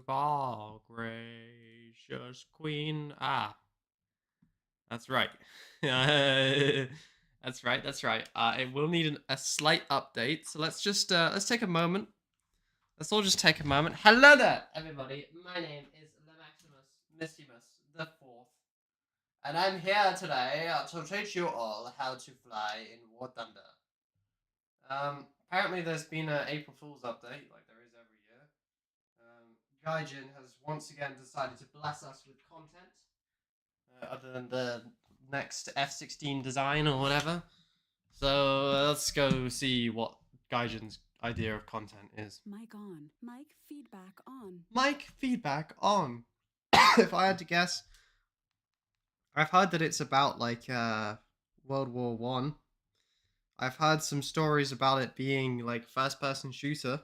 our gracious queen. Ah, that's right. That's right. That's right. It will need a slight update. So let's take a moment. Let's all just take a moment. Hello there, everybody. My name is Maximus Missimus the Fourth, and I'm here today to teach you all how to fly in WarThunder. Apparently there's been an April Fool's update, like there is every year. Gaijin has once again decided to bless us with content, other than the next F-16 design or whatever. So let's go see what Gaijin's idea of content is. Mic on. Mic feedback on. Mic feedback on. If I had to guess, I've heard that it's about like World War One. I've heard some stories about it being like first-person shooter.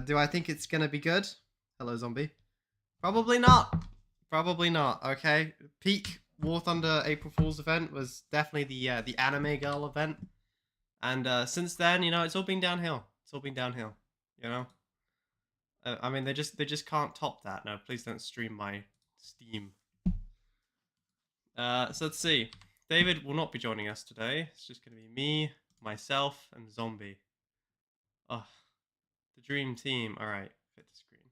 Do I think it's gonna be good? Hello, zombie. Probably not. Probably not. Okay. Peak War Thunder April Fool's event was definitely the anime girl event, and since then, it's all been downhill. It's all been downhill. You know. I mean, they just can't top that. No, please don't stream my Steam. So let's see. David will not be joining us today. It's just gonna be me, myself, and Zombie. Oh, the dream team. All right, fit the screen.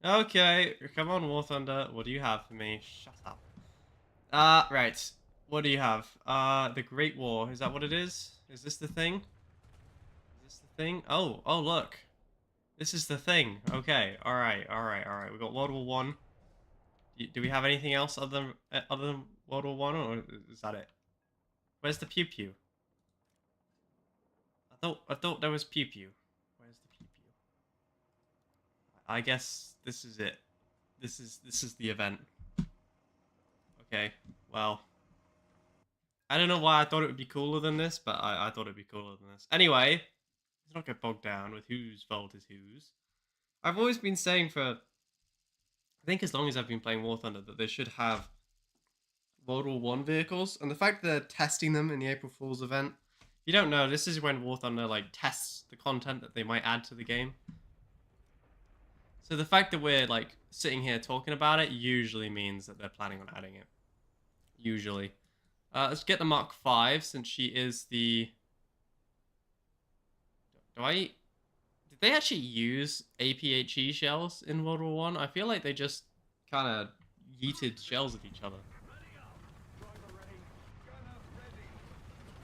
Okay, come on, War Thunder. What do you have for me? Shut up. Right. What do you have? The Great War. Is that what it is? Is this the thing? Is this the thing? Oh, look. This is the thing. Okay. All right. We got World War One. Do we have anything else other than World War One, or is that it? Where's the pew pew? I thought there was pew pew. Where's the pew pew? I guess this is it. This is the event. Okay. Well, I don't know why I thought it would be cooler than this, but I thought it'd be cooler than this. Anyway, let's not get bogged down with whose fault is whose. I've always been saying I think as long as I've been playing War Thunder, that they should have World War One vehicles, and the fact that they're testing them in the April Fool's event. If you don't know, this is when War Thunder like tests the content that they might add to the game. So the fact that we're like sitting here talking about it usually means that they're planning on adding it. Usually. Let's get the Mark V, since she is the... Did they actually use APHE shells in World War One? I feel like they just kind of yeeted shells at each other.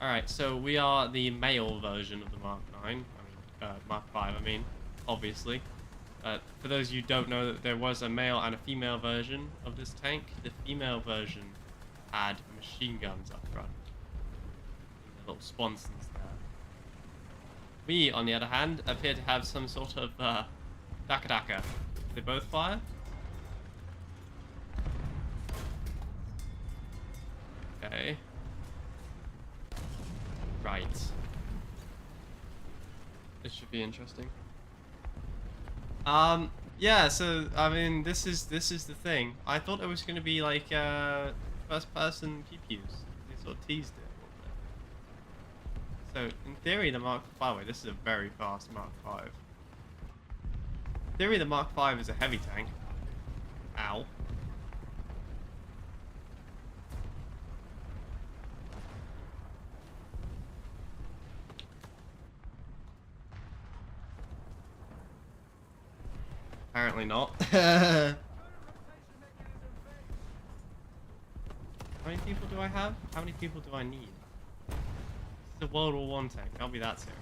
Alright, so we are the male version of the Mark 9. Mark 5, I mean, obviously. For those of you who don't know, that there was a male and a female version of this tank. The female version had machine guns up front. Little sponsons there. We, on the other hand, appear to have some sort of Daka Daka. They both fire? Okay. Right. This should be interesting. Yeah, so I mean this is the thing. I thought it was gonna be like first person pew-pews. They sort of teased it a little bit. So in theory the Mark V, wait, this is a very fast Mark V. In theory the Mark V is a heavy tank. Ow. Apparently not. How many people do I have? How many people do I need? This is a World War One tank. I'll be that serious.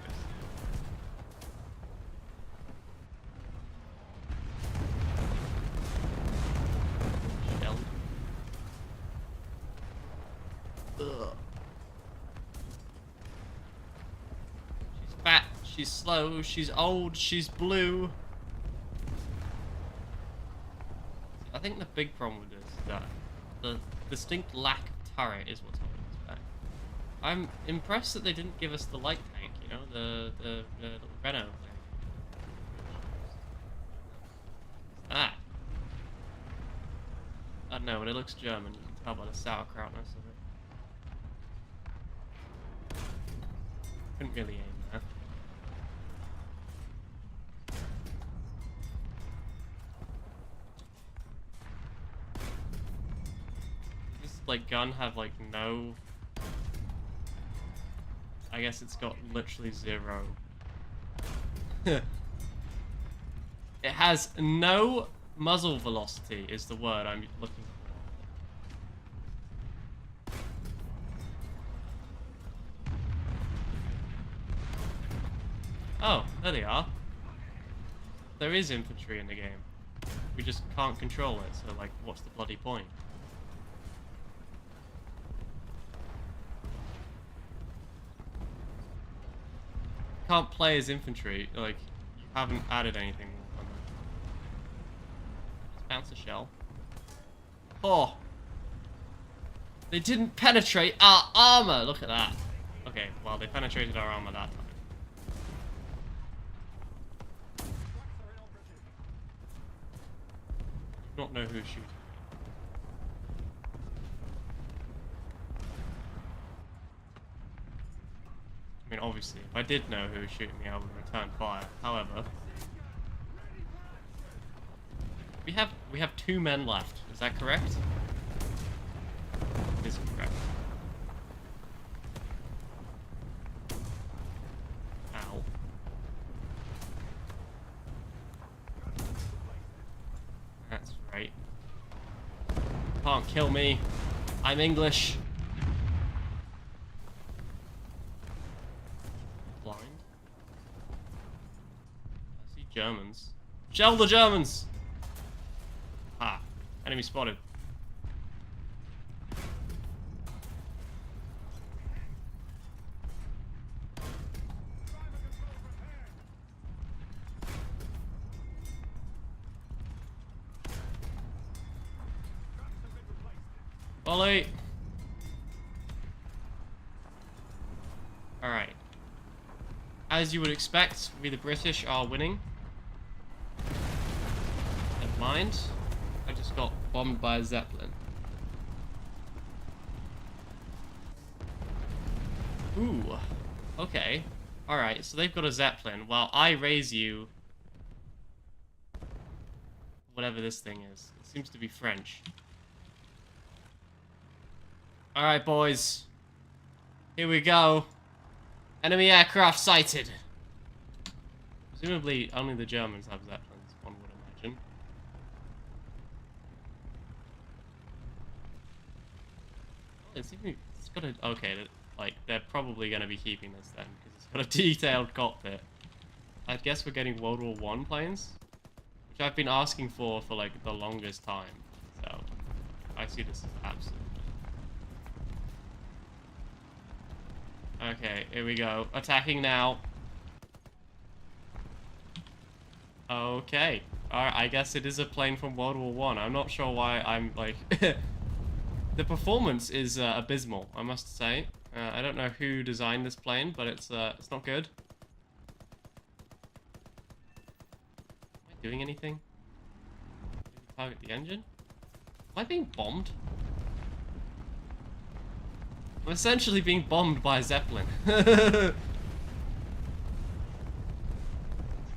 Shell. Ugh. She's fat. She's slow. She's old. She's blue. I think the big problem with this is that the distinct lack of turret is what's holding us back. I'm impressed that they didn't give us the light tank, the little Renault thing. Ah. I don't know, but it looks German. You can tell by the sauerkrautness of it. Couldn't really aim there. like gun have like no? I guess it's got literally 0. It has no muzzle velocity is the word I'm looking for. Oh, there they are. There is infantry in the game. We just can't control it, so like, what's the bloody point? Can't play as infantry, like, you haven't added anything. Let's bounce a shell. Oh! They didn't penetrate our armor! Look at that. Okay, well, they penetrated our armor that time. I do not know who's shooting. I mean, obviously, if I did know who was shooting me, I would return fire. However, we have 2 men left. Is that correct? It is correct. Ow. That's right. Can't kill me. I'm English. Blind. I see Germans. Shell the Germans! Ah, enemy spotted. Volley! Alright. As you would expect, we the British are winning. Never mind. I just got bombed by a Zeppelin. Ooh. Okay. Alright, so they've got a Zeppelin while I raise you... whatever this thing is. It seems to be French. Alright, boys. Here we go. Enemy aircraft sighted. Presumably, only the Germans have Zeppelins, one would imagine. It's got a... okay, like, they're probably going to be keeping this then, because it's got a detailed cockpit. I guess we're getting World War I planes, which I've been asking for like, the longest time. So, I see this as absolute. Okay, here we go. Attacking now. Okay. Alright, I guess it is a plane from World War I. I'm not sure why I'm, like... The performance is abysmal, I must say. I don't know who designed this plane, but it's not good. Am I doing anything? Did we target the engine? Am I being bombed? I'm essentially being bombed by a Zeppelin.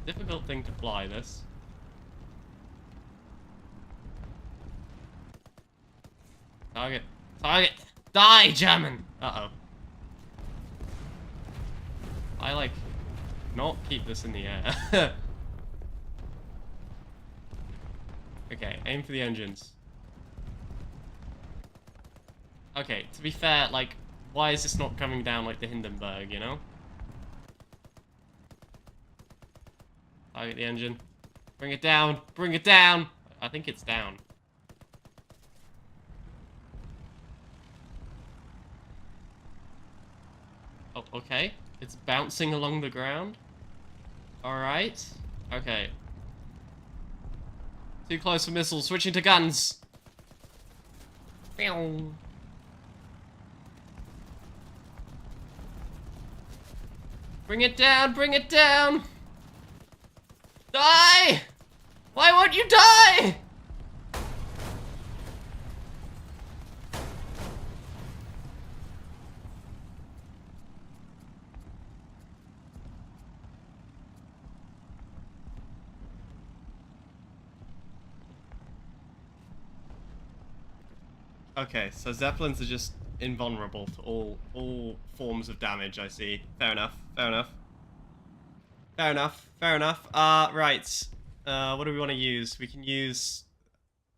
Difficult thing to fly, this. Target. Target! Die, German! Uh-oh. I, like, not keep this in the air. Okay, aim for the engines. Okay, to be fair, like, why is this not coming down like the Hindenburg, you know? Target the engine. Bring it down! Bring it down! I think it's down. Oh, okay. It's bouncing along the ground. Alright. Okay. Too close for missiles. Switching to guns. Bing. Bring it down, bring it down! Die! Why won't you die? Okay, so Zeppelins are just invulnerable to all forms of damage, I see. Fair enough, fair enough. Fair enough, fair enough. Right. What do we want to use? We can use...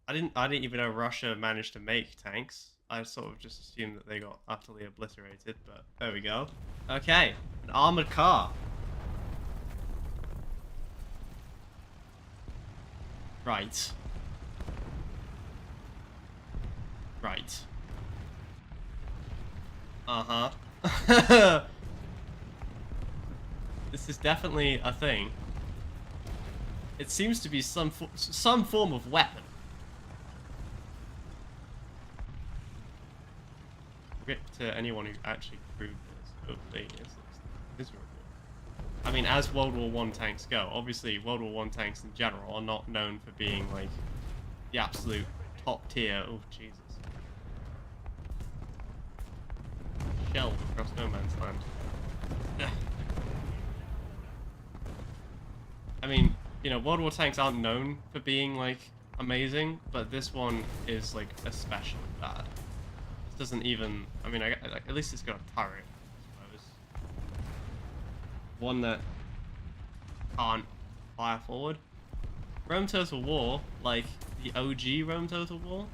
I didn't even know Russia managed to make tanks. I sort of just assumed that they got utterly obliterated, but there we go. Okay, an armored car. Right. Right. Uh-huh. This is definitely a thing. It seems to be some form of weapon. Rip to anyone who actually proved this. Hopefully, it's miserable. I mean, as World War I tanks go, obviously World War I tanks in general are not known for being like the absolute top tier. Oh Jesus! Shelled across no man's land. I mean, you know, World War tanks aren't known for being like amazing, but this one is like especially bad. This doesn't even. I mean, at least it's got a turret, I suppose. One that can't fire forward. Rome Total War, like the OG Rome Total War.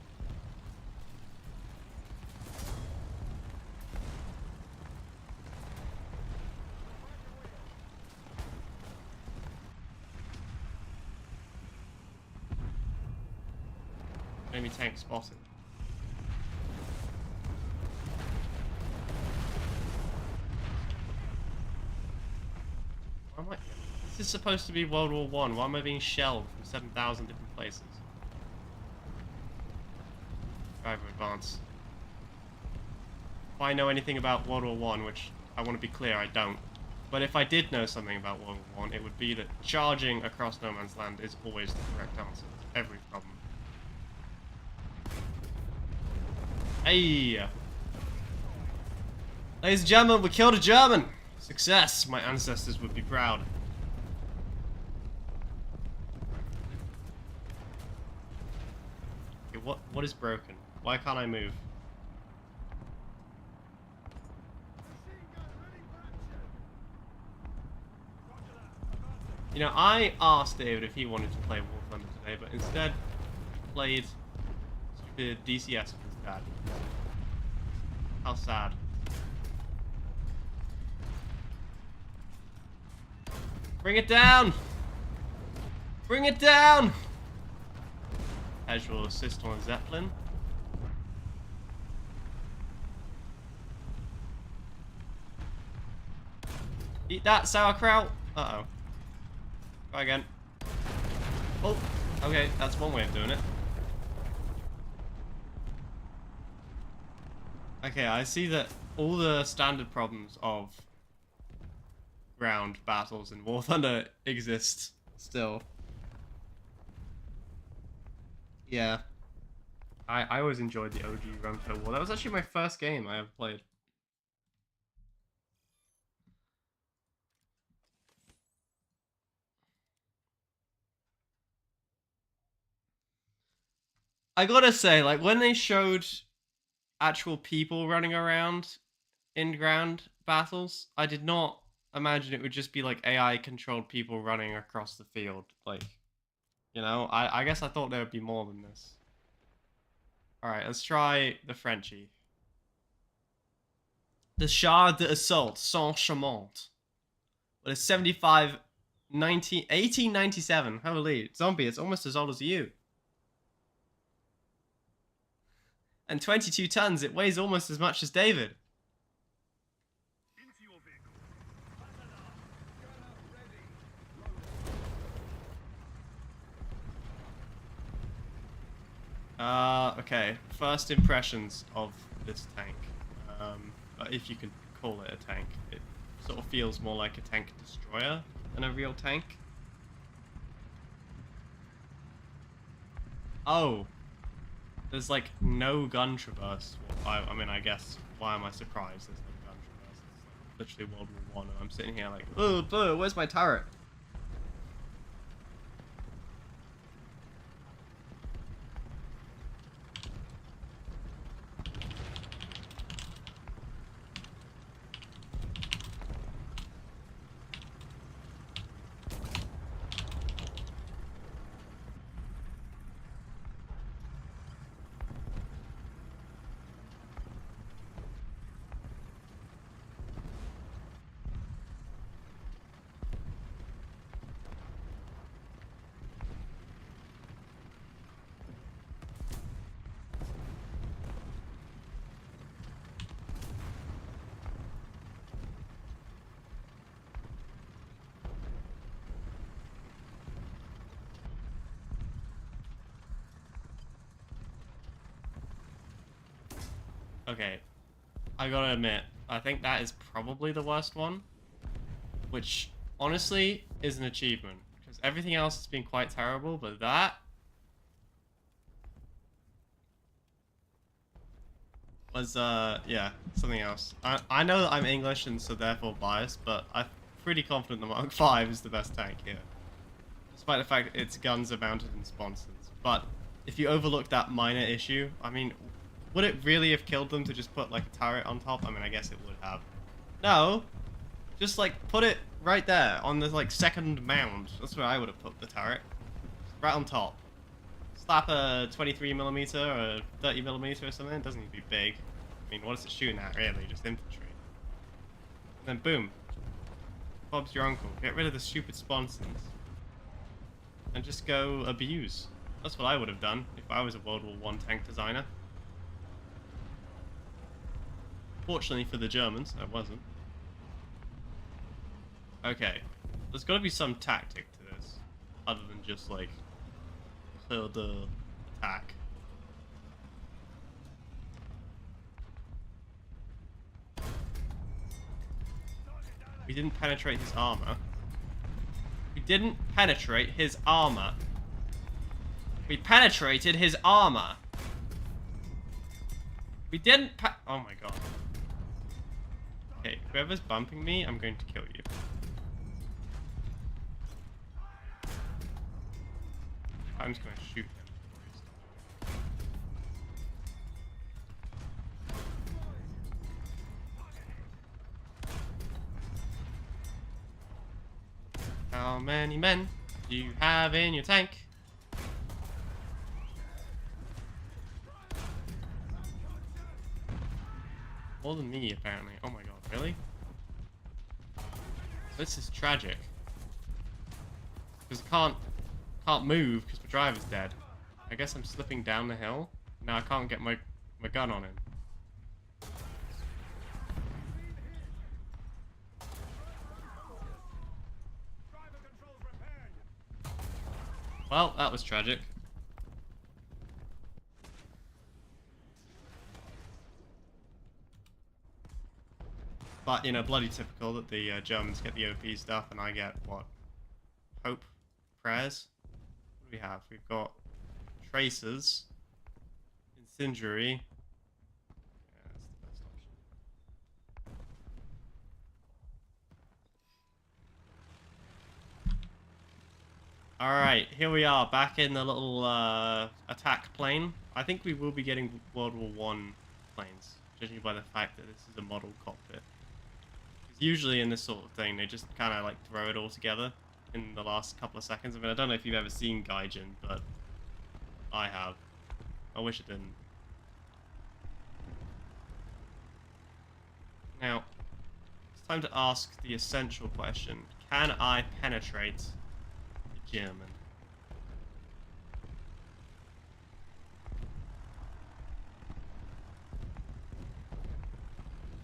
Enemy tank spotted. Why am I... This is supposed to be World War I. Why am I being shelled from 7,000 different places? Driver advance. If I know anything about World War I, which I want to be clear, I don't. But if I did know something about World War I, it would be that charging across no man's land is always the correct answer to every problem. Hey! Ladies and gentlemen, we killed a German! Success! My ancestors would be proud. Okay, what is broken? Why can't I move? You know, I asked David if he wanted to play WarThunder today, but instead played stupid DCS with his dad. How sad. Bring it down! Bring it down! Casual assist on a Zeppelin. Eat that, sauerkraut! Uh-oh. Try again. Oh, okay, that's one way of doing it. Okay, I see that all the standard problems of ground battles in WarThunder exist still. Yeah. I always enjoyed the OG Rome Total War. That was actually my first game I ever played. I gotta say, like, when they showed actual people running around in ground battles, I did not imagine it would just be like AI controlled people running across the field. Like, you know, I guess I thought there would be more than this. Alright, let's try the Frenchie. The Char d'Assault sans charmant. With a 75 1897. Holy zombie, it's almost as old as you. And 22 tons, it weighs almost as much as David. Okay. First impressions of this tank. If you can call it a tank. It sort of feels more like a tank destroyer than a real tank. Oh. There's like no gun traverse. I mean, I guess, why am I surprised there's no gun traverse? It's like literally World War I, and I'm sitting here like, oh, where's my turret? Okay, I gotta admit, I think that is probably the worst one. Which, honestly, is an achievement. Because everything else has been quite terrible, but that was, yeah, something else. I know that I'm English and so therefore biased, but I'm pretty confident the Mark V is the best tank here. Despite the fact that its guns are mounted in sponsons. But if you overlook that minor issue, I mean, would it really have killed them to just put, like, a turret on top? I mean, I guess it would have. No! Just, like, put it right there on the, like, second mound. That's where I would have put the turret. Right on top. Slap a 23mm or 30mm or something. It doesn't need to be big. I mean, what is it shooting at, really? Just infantry. And then boom. Bob's your uncle. Get rid of the stupid sponsons. And just go abuse. That's what I would have done if I was a World War I tank designer. Fortunately for the Germans, I wasn't. Okay. There's got to be some tactic to this. Other than just, like, clear the attack. We didn't penetrate his armor. We didn't penetrate his armor. We penetrated his armor. We didn't oh my god. Okay, whoever's bumping me, I'm going to kill you. I'm just going to shoot him. How many men do you have in your tank? More than me, apparently. Oh my god, really? This is tragic. Because I can't move because my driver's dead. I guess I'm slipping down the hill. Now I can't get my gun on him. Well, that was tragic. But, you know, bloody typical that the Germans get the OP stuff and I get, what? Hope? Prayers? What do we have? We've got Tracers. Incendiary. Yeah, that's the best option. Alright, here we are, back in the little attack plane. I think we will be getting World War I planes, judging by the fact that this is a model cockpit. Because usually in this sort of thing, they just kind of like throw it all together in the last couple of seconds. I mean, I don't know if you've ever seen Gaijin, but I have. I wish it didn't. Now, it's time to ask the essential question. Can I penetrate the German?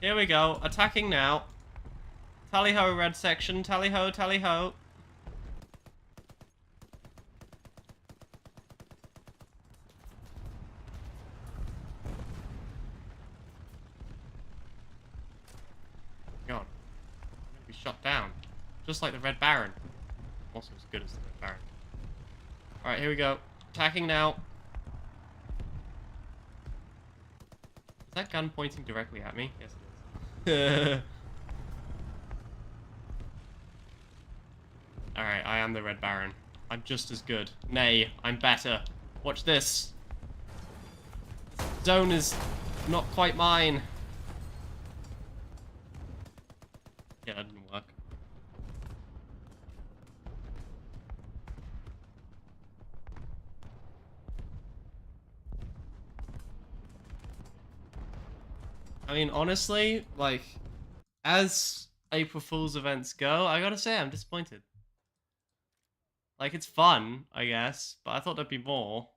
Here we go. Attacking now. Tally-ho, red section. Tally-ho, tally-ho. God. I'm gonna be shot down. Just like the Red Baron. Also as good as the Red Baron. Alright, here we go. Attacking now. Is that gun pointing directly at me? Yes, it is. Alright, I am the Red Baron. I'm just as good. Nay, I'm better. Watch this. Zone is not quite mine. Yeah, that didn't work. I mean, honestly, like, as April Fool's events go, I gotta say, I'm disappointed. Like, it's fun, I guess, but I thought there'd be more.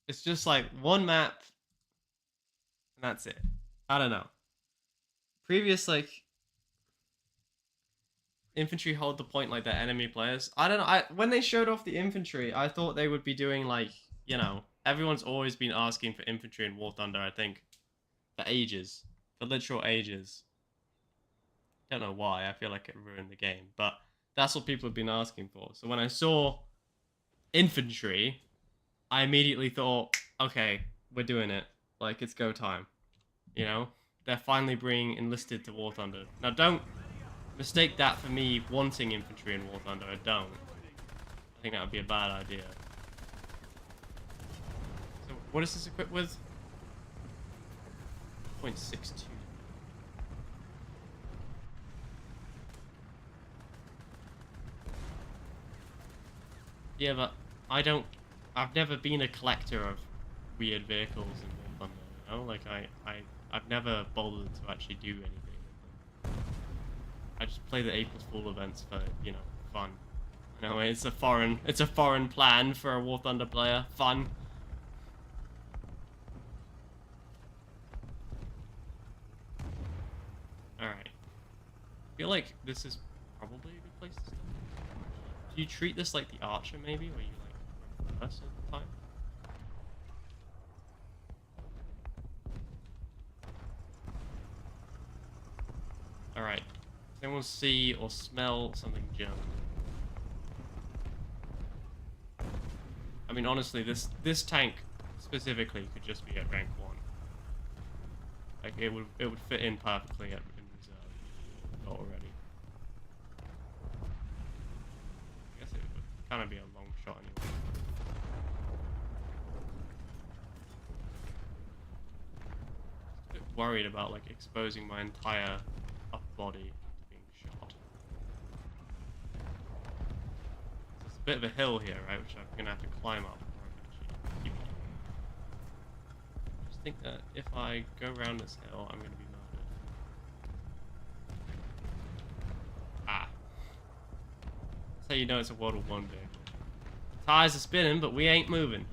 It's just like one map, and that's it. I don't know. Previous, like, infantry hold the point like their enemy players. I don't know. When they showed off the infantry, I thought they would be doing like, you know, everyone's always been asking for infantry in War Thunder, I think, for ages. For literal ages. Don't know why. I feel like it ruined the game, but that's what people have been asking for. So when I saw infantry, I immediately thought, okay, we're doing it. Like, it's go time. You know? They're finally bringing enlisted to War Thunder. Now, don't mistake that for me wanting infantry in War Thunder. I don't. I think that would be a bad idea. So, what is this equipped with? 0.62. Yeah, but I've never been a collector of weird vehicles in War Thunder, you know? Like, I've never bothered to actually do anything with them. I just play the April Fool events for, you know, fun. I know it's a foreign plan for a War Thunder player. Fun. Alright. I feel like this is probably a good place to start. Do you treat this like the Archer, maybe? Where you, like, reverse all the time? Alright. Does anyone see or smell something German? I mean, honestly, this tank specifically could just be at rank 1. Like, it would fit in perfectly in reserve already. I guess it would kind of be a long shot anyway. I'm a bit worried about, like, exposing my entire upper body to being shot. There's a bit of a hill here, right, which I'm gonna have to climb up. I think that if I go around this hill, I'm going to be murdered. Ah. That's how you know it's a World War I vehicle. The tires are spinning, but we ain't moving.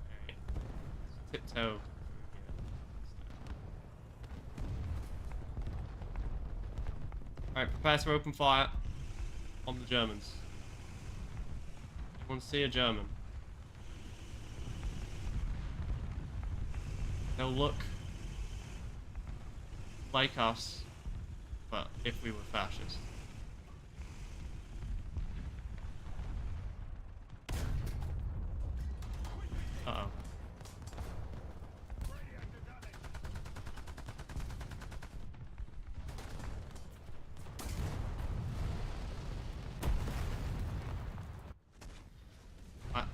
Alright. Tiptoe. Alright, prepare to open fire on the Germans. Anyone see a German? They'll look like us, but if we were fascist. Uh-oh.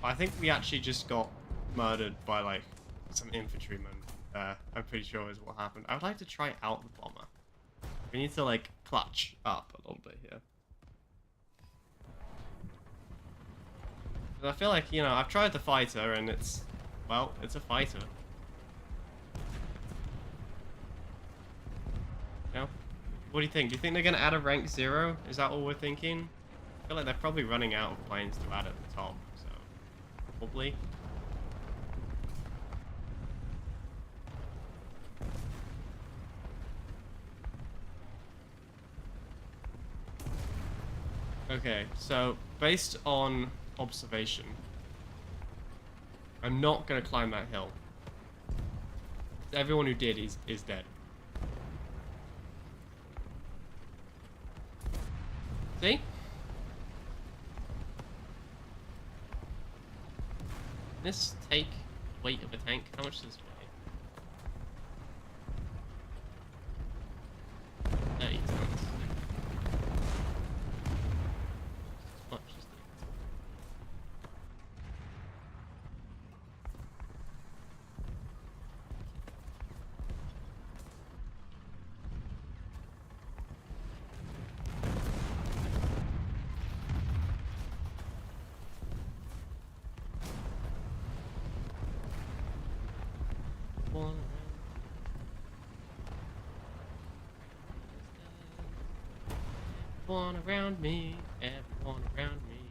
I think we actually just got murdered by, like, some infantrymen. I'm pretty sure is what happened. I would like to try out the bomber. We need to, like, clutch up a little bit here. I feel like, you know, I've tried the fighter and it's, well, it's a fighter. You know? What do you think? Do you think they're going to add a rank 0? Is that all we're thinking? I feel like they're probably running out of planes to add at the top, so probably. Okay, so based on observation, I'm not gonna climb that hill. Everyone who did is dead. See? This take weight of a tank. How much does this weigh? 30 tons. Much as it. Everyone around me, everyone around me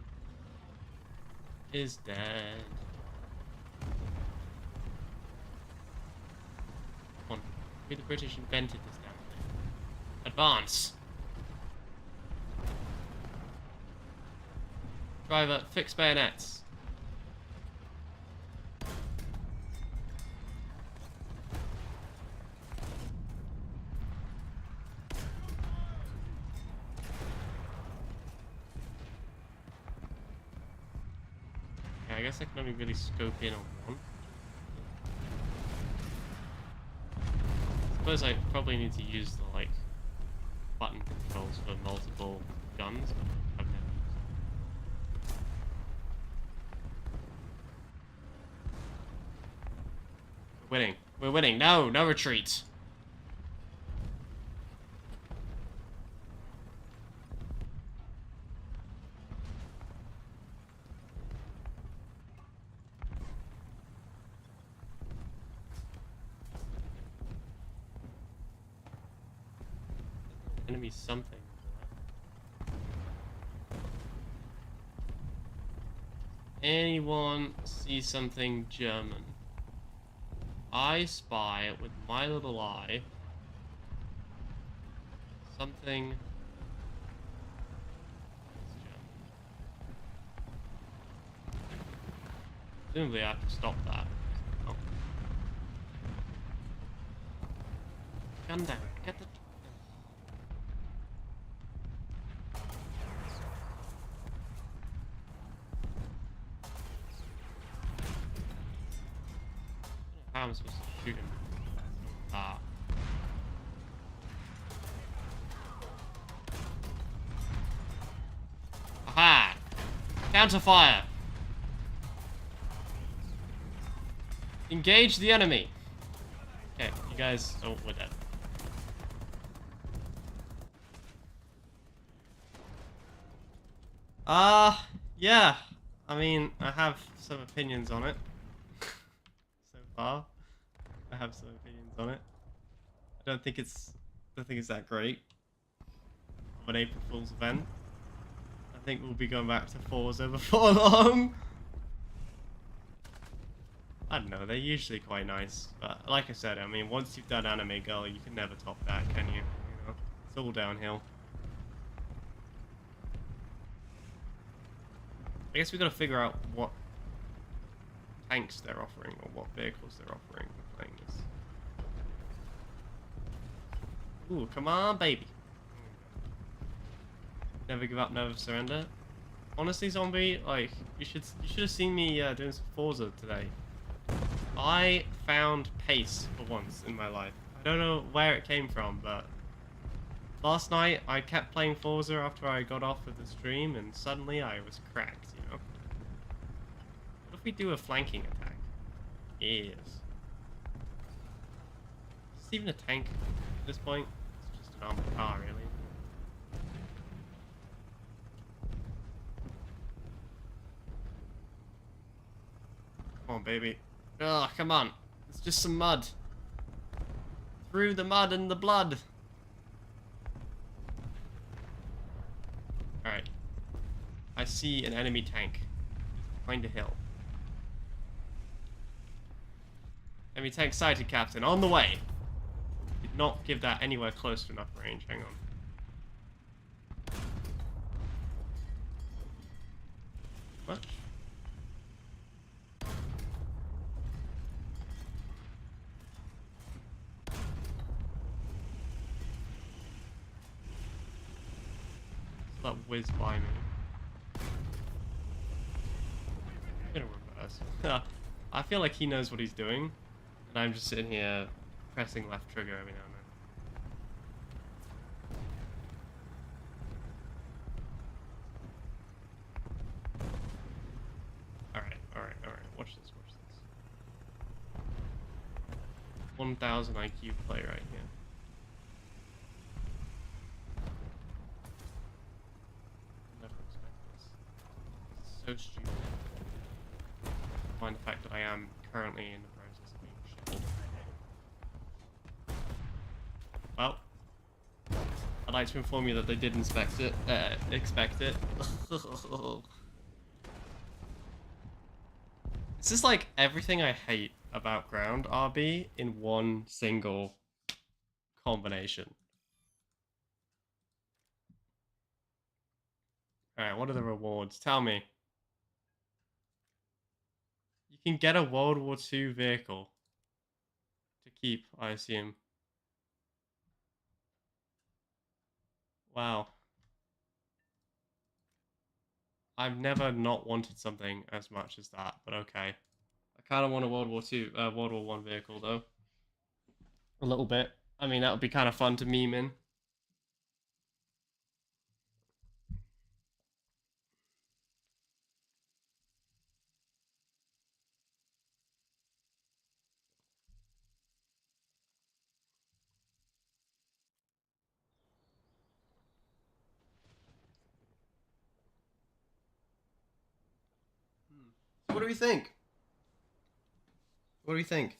is dead. Come on, maybe the British invented this damn thing. Advance. Driver, fix bayonets. Yeah, I guess I can only really scope in on one. I suppose I probably need to use the, like, button controls for multiple guns, but I've never used them. We're winning. We're winning. No, no retreat. Enemy something. Anyone see something German? I spy with my little eye something. Presumably I have to stop that. Oh. Gun down. Get the. How am I supposed to shoot him? Ah. Aha! Counterfire! Engage the enemy! Okay, you guys... Oh, we're dead. Yeah. I mean, I have some opinions on it. So far. I have some opinions on it. I don't think it's that great of an April Fool's event. I think we'll be going back to Forza before long. I don't know, they're usually quite nice. But like I said, I mean, once you've done Anime Girl, you can never top that, can you? You know, it's all downhill. I guess we gotta figure out what tanks they're offering or what vehicles they're offering for playing this. Ooh, come on, baby. Never give up, never surrender. Honestly, zombie, like you should have seen me doing some Forza today. I found pace for once in my life. I don't know where it came from, but last night I kept playing Forza after I got off of the stream, and suddenly I was cracked. You know. What if we do a flanking attack? Yes. Is this even a tank at this point? It's just an armored car, really. Come on, baby. Oh, come on. It's just some mud. Through the mud and the blood. Alright. I see an enemy tank. Behind a hill. Enemy tank sighted, Captain. On the way. Did not give that anywhere close to enough range. Hang on. What? That whiz by me. I'm gonna reverse. I feel like he knows what he's doing, and I'm just sitting here pressing left trigger every now and then. Alright. Watch this. 1000 IQ play right here. So stupid. Mind the fact that I am currently in the process of being shelled. Well, I'd like to inform you that they did expect it. This is like everything I hate about ground RB in one single combination. Alright, what are the rewards? Tell me. You can get a World War II vehicle. To keep, I assume. Wow. I've never not wanted something as much as that, but okay. I kind of want a World War One vehicle, though. A little bit. I mean, that would be kind of fun to meme in. What do we think? What do we think?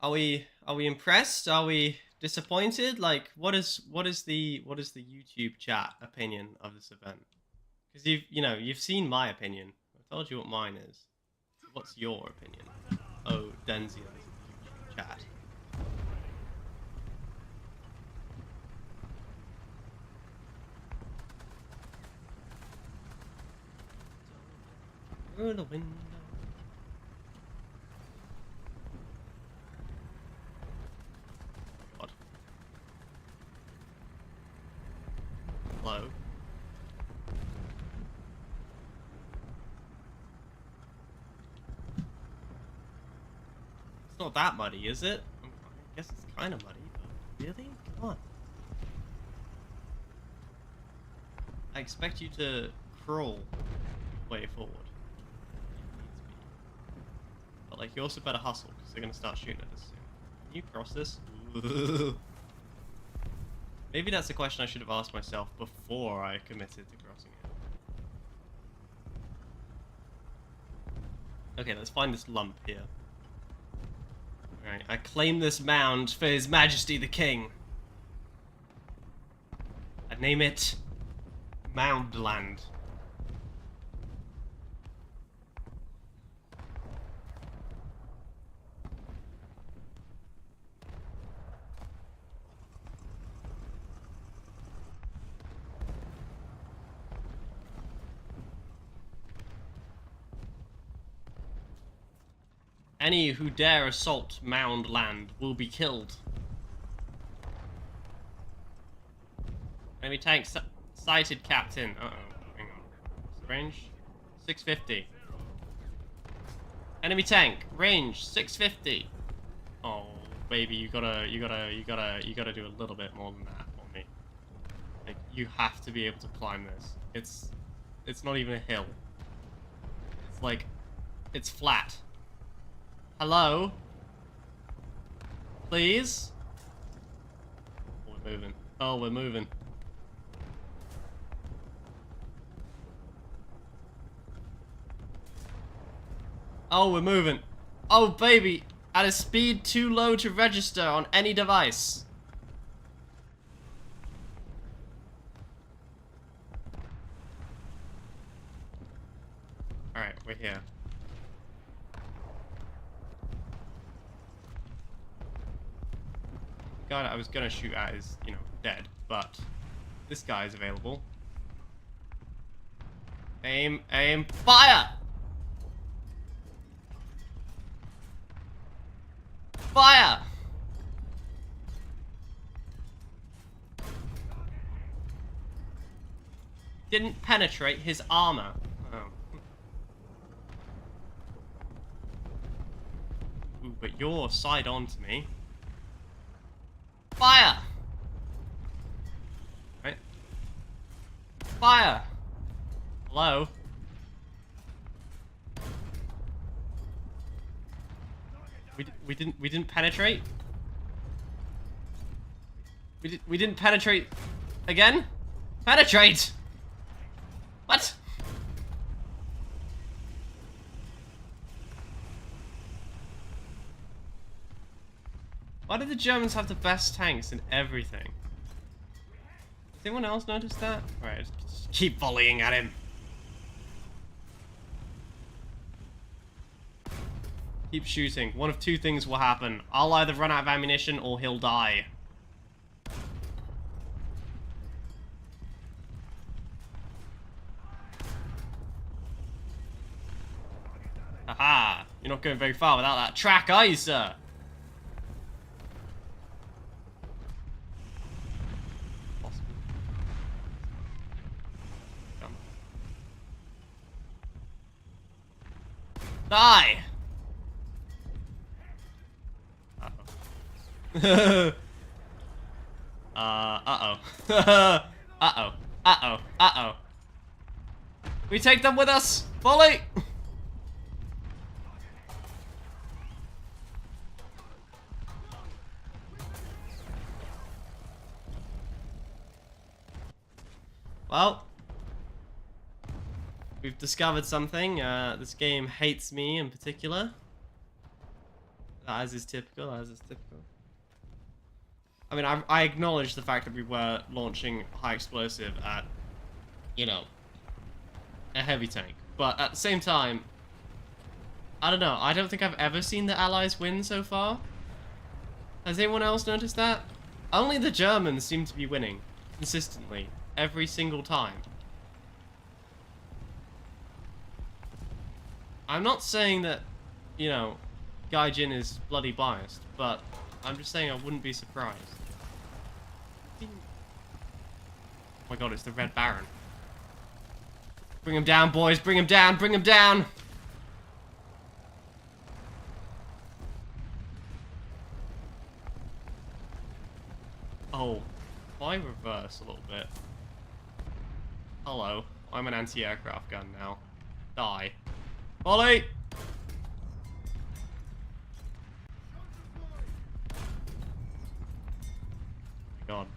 Are we impressed? Are we disappointed? Like, what is the YouTube chat opinion of this event? Because you've seen my opinion. I told you what mine is. What's your opinion? Oh, Denzia, YouTube chat. Through the window. God. Hello. It's not that muddy, is it? I guess it's kind of muddy, but really? Come on. I expect you to crawl way forward. But like, you also better hustle, because they're going to start shooting at us soon. Can you cross this? Maybe that's a question I should have asked myself before I committed to crossing it. Okay, let's find this lump here. Alright, I claim this mound for His Majesty the King. I name it Moundland. Any who dare assault Moundland will be killed. Enemy tank sighted, Captain. Uh-oh. Hang on. Range? 650. Enemy tank. Range 650. Oh, baby, you gotta do a little bit more than that on me. Like, you have to be able to climb this. It's not even a hill. It's like, it's flat. Hello? Please? Oh, we're moving. Oh, we're moving. Oh, we're moving. Oh, baby. At a speed too low to register on any device. Alright, we're here. The guy that I was gonna shoot at is, dead, but this guy is available. Aim, aim, fire! Fire! Didn't penetrate his armor. Oh. Ooh, but you're side on to me. Fire! Right. Fire! Hello? We didn't penetrate? We didn't penetrate again? Penetrate! What? Why do the Germans have the best tanks in everything? Has anyone else noticed that? Alright, just keep volleying at him. Keep shooting. One of two things will happen. I'll either run out of ammunition or he'll die. Aha! You're not going very far without that track, are you, sir? Possible. Come. Die! Uh-oh. Uh-oh. Uh-oh. Uh-oh. Uh-oh. We take them with us! Volley! Well, we've discovered something. This game hates me in particular. As is typical, as is typical. I mean, I acknowledge the fact that we were launching high explosive at, you know, a heavy tank. But at the same time, I don't know. I don't think I've ever seen the Allies win so far. Has anyone else noticed that? Only the Germans seem to be winning consistently every single time. I'm not saying that, you know, Gaijin is bloody biased, but I'm just saying I wouldn't be surprised. Oh my god, it's the Red Baron. Bring him down, boys. Bring him down. Bring him down. Oh, why reverse a little bit? Hello. I'm an anti-aircraft gun now. Die. Volley! Oh my god.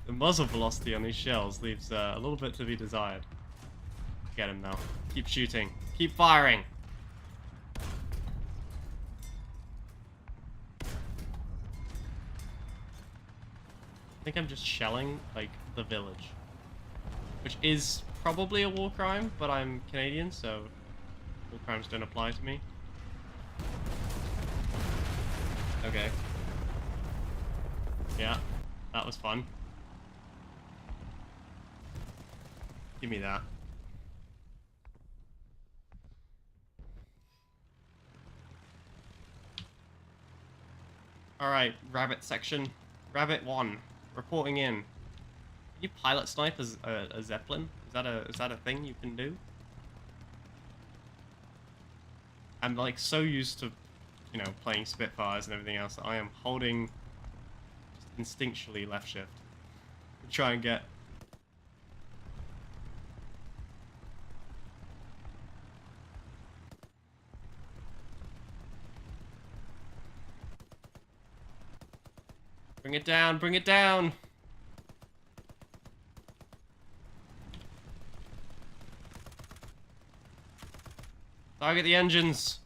The muzzle velocity on these shells leaves a little bit to be desired. Get him now. Keep shooting. Keep firing. I think I'm just shelling, like, the village. Which is probably a war crime, but I'm Canadian, so war crimes don't apply to me. Okay. Yeah, that was fun. Give me that. Alright, rabbit section. Rabbit 1, reporting in. Can you pilot snipe as a Zeppelin? Is that a thing you can do? I'm like so used to, you know, playing Spitfires and everything else that I am holding just instinctually left shift to try and get. Bring it down, bring it down! Target the engines!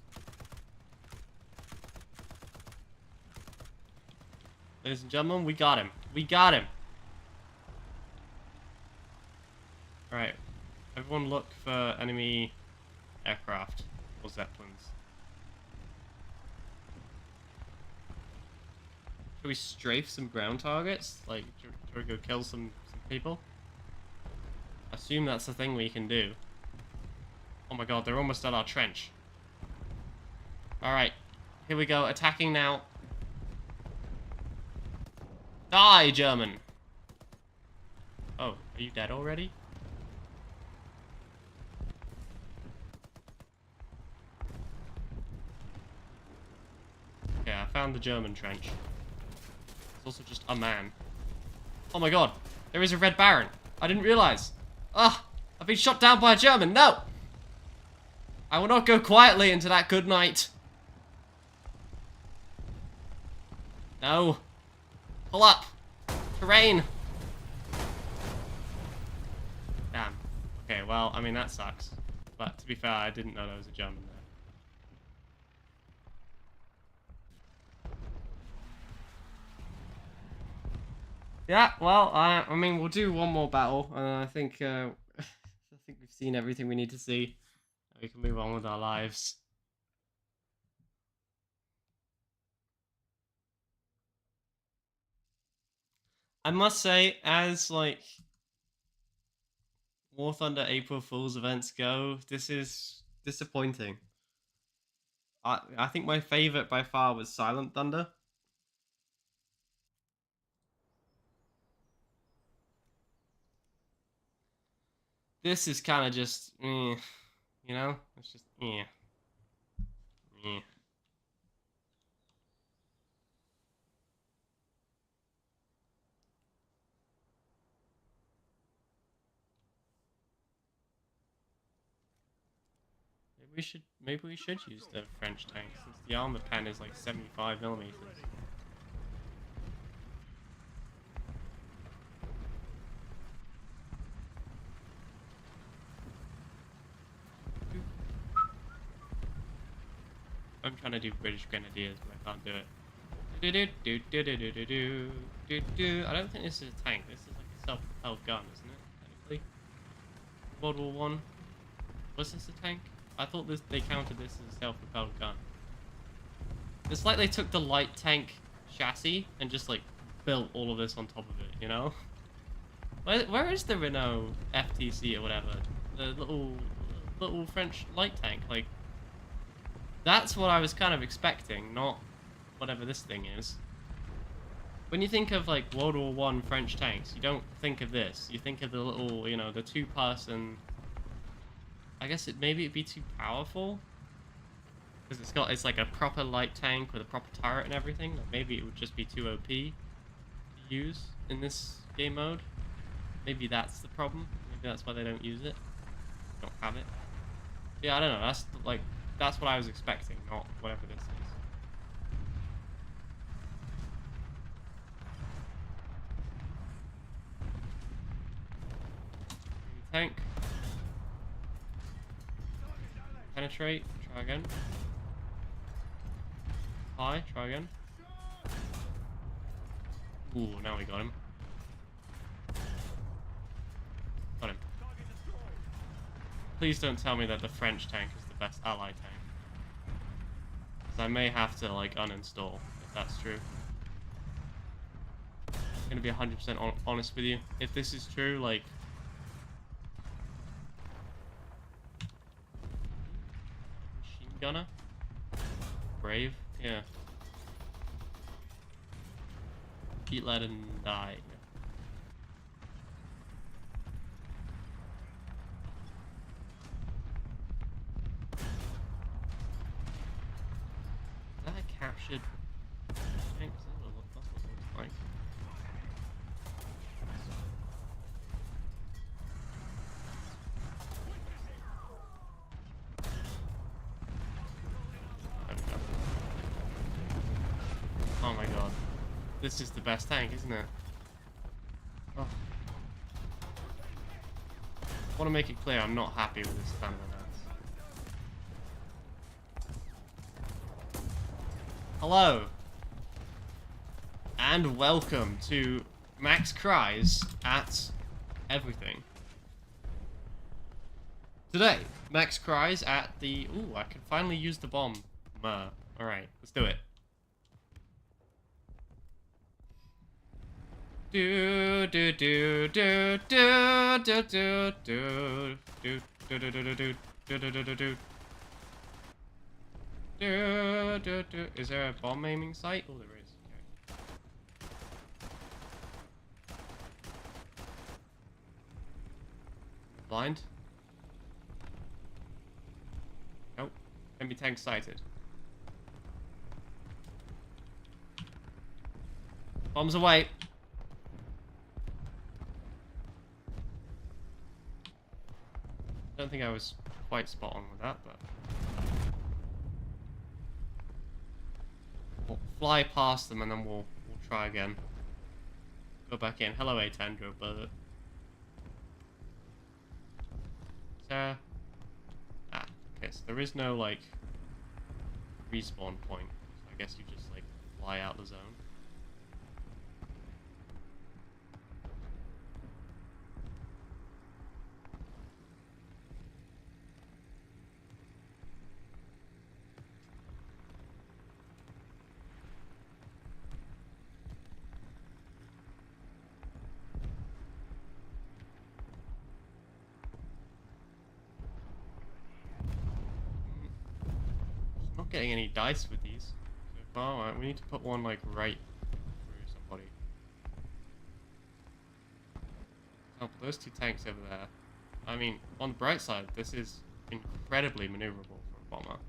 Ladies and gentlemen, we got him. We got him! Alright. Everyone look for enemy aircraft or Zeppelins. Should we strafe some ground targets? Like, should we go kill some people? I assume that's the thing we can do. Oh my god, they're almost at our trench. Alright, here we go, attacking now. Die, German! Oh, are you dead already? Okay, I found the German trench. Also just a man. Oh my god, there is a Red Baron. I didn't realize. Ah, I've been shot down by a German. No! I will not go quietly into that good night. No. Pull up. Terrain. Damn. Okay, well, I mean, that sucks. But to be fair, I didn't know there was a German there. Yeah, well, I mean, we'll do one more battle, and I think I think we've seen everything we need to see. We can move on with our lives. I must say, as like War Thunder April Fool's events go, this is disappointing. I think my favorite by far was Silent Thunder. This is kind of just, you know, it's just, eh. Maybe we should use the French tank since the armor pen is like 75 millimeters. I'm trying to do British Grenadiers, but I can't do it. I don't think this is a tank. This is like a self-propelled gun, isn't it? Technically, World War One. Was this a tank? I thought they counted this as a self-propelled gun. It's like they took the light tank chassis and just like built all of this on top of it, you know? Where is the Renault FTC or whatever? The little French light tank, like that's what I was kind of expecting, not whatever this thing is. When you think of like World War One French tanks, you don't think of this. You think of the little, you know, the two-person. I guess maybe it'd be too powerful because it's like a proper light tank with a proper turret and everything. Like maybe it would just be too OP to use in this game mode. Maybe that's the problem. Maybe that's why they don't use it. Don't have it. Yeah, I don't know. That's what I was expecting, not whatever this is. Tank. Penetrate. Try again. High. Try again. Ooh, now we got him. Got him. Please don't tell me that the French tank is the best ally tank. Because I may have to, like, uninstall if that's true. I'm gonna be 100% honest with you. If this is true, like... Machine gunner? Brave? Yeah. Eat, let, and die. Is that a captured tank? That's what it looks like. Oh my god. This is the best tank, isn't it? Oh. I want to make it clear I'm not happy with this kind of an ass. Hello! And welcome to Max Cries at everything. Today, Max Cries at the... Ooh, I can finally use the bomb. Alright, let's do it. Do do do do do do do do do do do do do do do do do do. Is there a bomb aiming site? Oh, there is. Okay. Blind? Nope. Enemy tank sighted. Bombs away. I don't think I was quite spot on with that, but we'll fly past them and then we'll try again. Go back in. Hello, A10, drove bullet. Okay, so there is no like respawn point. So I guess you just like fly out the zone. getting any dice with these so far. Alright, we need to put one like right through somebody. For example, those two tanks over there. I mean, on the bright side, this is incredibly maneuverable for a bomber.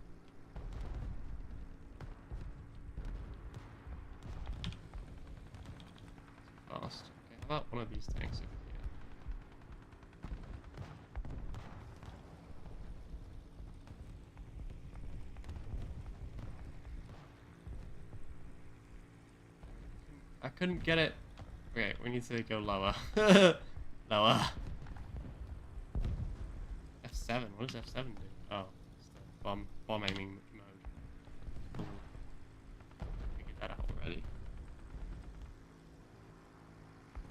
Fast. Okay, how about one of these tanks over here? I couldn't get it. Okay, we need to go lower. Lower. F7. What does F7 do? Oh, it's the bomb aiming mode. Cool. Figured that out already.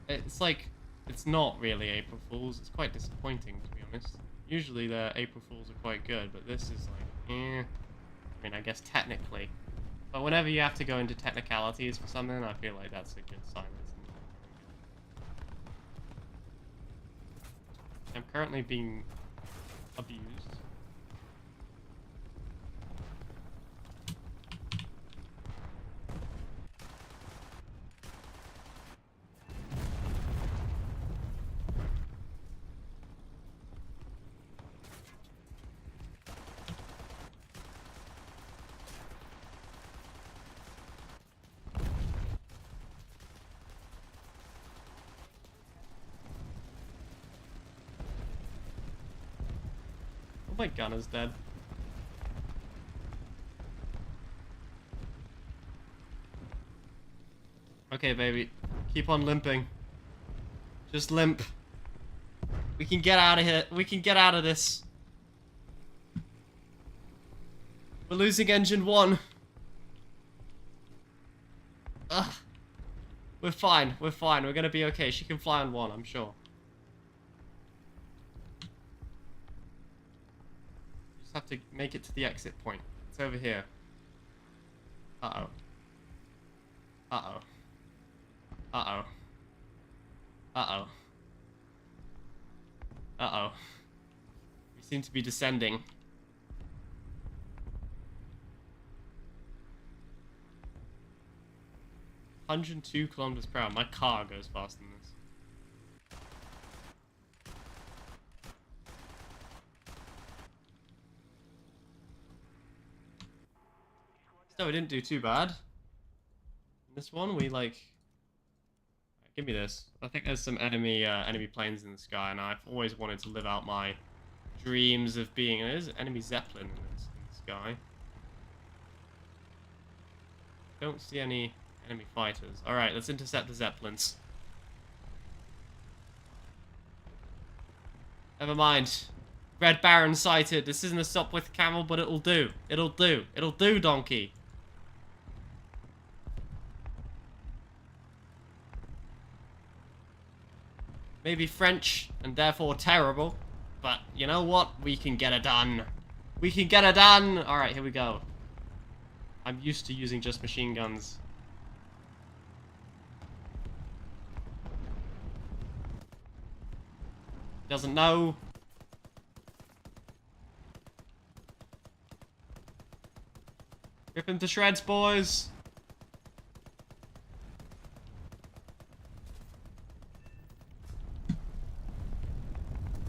It's like, it's not really April Fools. It's quite disappointing, to be honest. Usually the April Fools are quite good, but this is like, eh. I mean, I guess technically. But whenever you have to go into technicalities for something, I feel like that's a good sign. I'm currently being abused. My gun is dead. Okay, baby. Keep on limping. Just limp. We can get out of here. We can get out of this. We're losing engine 1. Ugh. We're fine. We're fine. We're gonna be okay. She can fly on 1, I'm sure. Have to make it to the exit point. It's over here. Uh-oh. Uh-oh. Uh-oh. Uh-oh. Uh-oh. We seem to be descending. (102 kilometers per hour). My car goes faster than this. So we didn't do too bad. This one, we like... Give me this. I think there's some enemy planes in the sky, and I've always wanted to live out my dreams of being... There's an enemy Zeppelin in the sky. Don't see any enemy fighters. Alright, let's intercept the Zeppelins. Never mind. Red Baron sighted. This isn't a stop with camel, but it'll do. It'll do. It'll do, donkey. Maybe French, and therefore terrible. But, you know what? We can get it done. We can get it done! Alright, here we go. I'm used to using just machine guns. Doesn't know. Rip him to shreds, boys!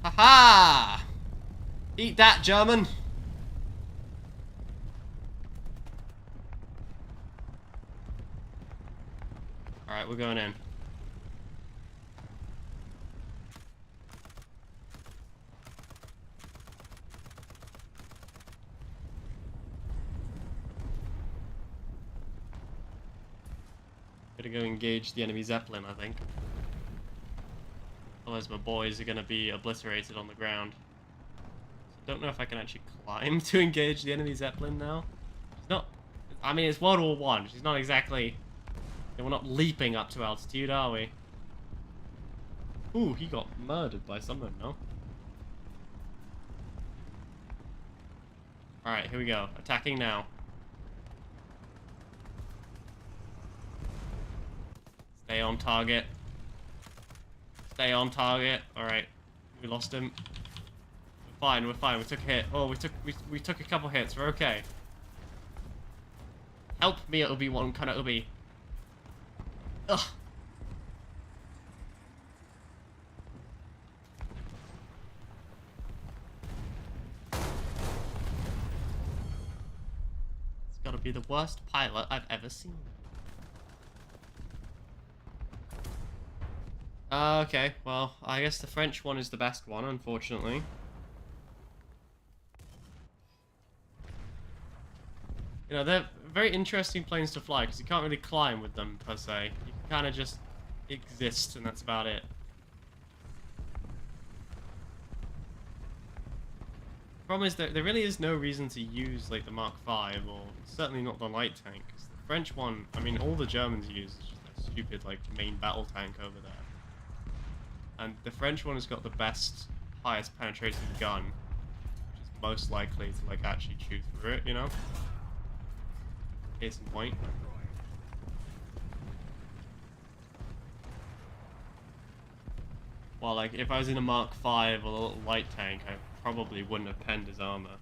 Haha! Eat that, German! Alright, we're going in. Gotta go engage the enemy Zeppelin, I think. Otherwise my boys are gonna be obliterated on the ground. So don't know if I can actually climb to engage the enemy Zeppelin now. It's not... I mean, it's World War 1. She's not exactly... We're not leaping up to altitude, are we? Ooh, he got murdered by someone, no? Alright, here we go. Attacking now. Stay on target. Stay on target. Alright. We lost him. We're fine, we're fine. We took a hit. Oh, we took a couple hits. We're okay. Help me, Obi-Wan Kenobi. Ugh. It's gotta be the worst pilot I've ever seen. Okay, well, I guess the French one is the best one, unfortunately. You know, they're very interesting planes to fly, because you can't really climb with them, per se. You can kind of just exist, and that's about it. Problem is that there really is no reason to use, like, the Mark V, or certainly not the light tank. 'Cause the French one, I mean, all the Germans use is just that stupid, like, main battle tank over there. And the French one has got the best, highest penetrating gun, which is most likely to, like, actually chew through it, you know? Case in point. Well, like, if I was in a Mark V or a little light tank, I probably wouldn't have penned his armor.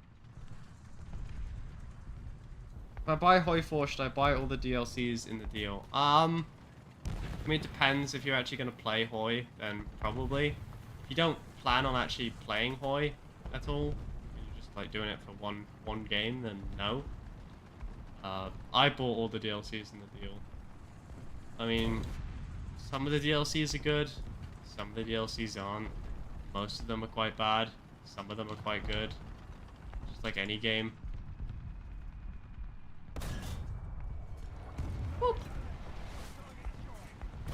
If I buy Hoi-4, should I buy all the DLCs in the deal? I mean, it depends. If you're actually going to play Hoi, then probably. If you don't plan on actually playing Hoi at all, you're just, like, doing it for one game, then no. I bought all the DLCs in the deal. I mean, some of the DLCs are good, some of the DLCs aren't. Most of them are quite bad, some of them are quite good. Just like any game. Whoop.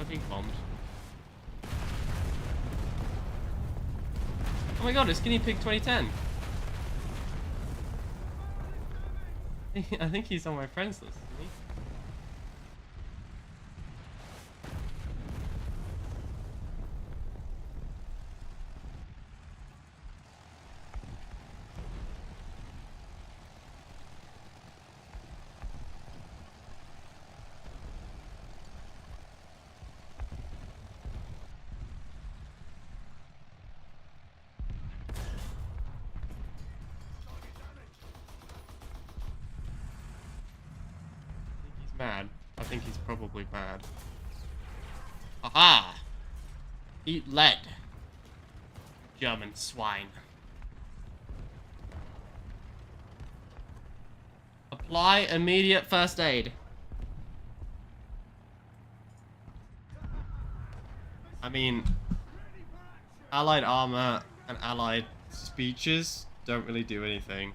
I think bombed. Oh my god, it's Guinea Pig 2010! I think he's on my friends list, isn't he? Mad. I think he's probably mad. Aha! Eat lead. German swine. Apply immediate first aid. I mean, allied armor and allied speeches don't really do anything.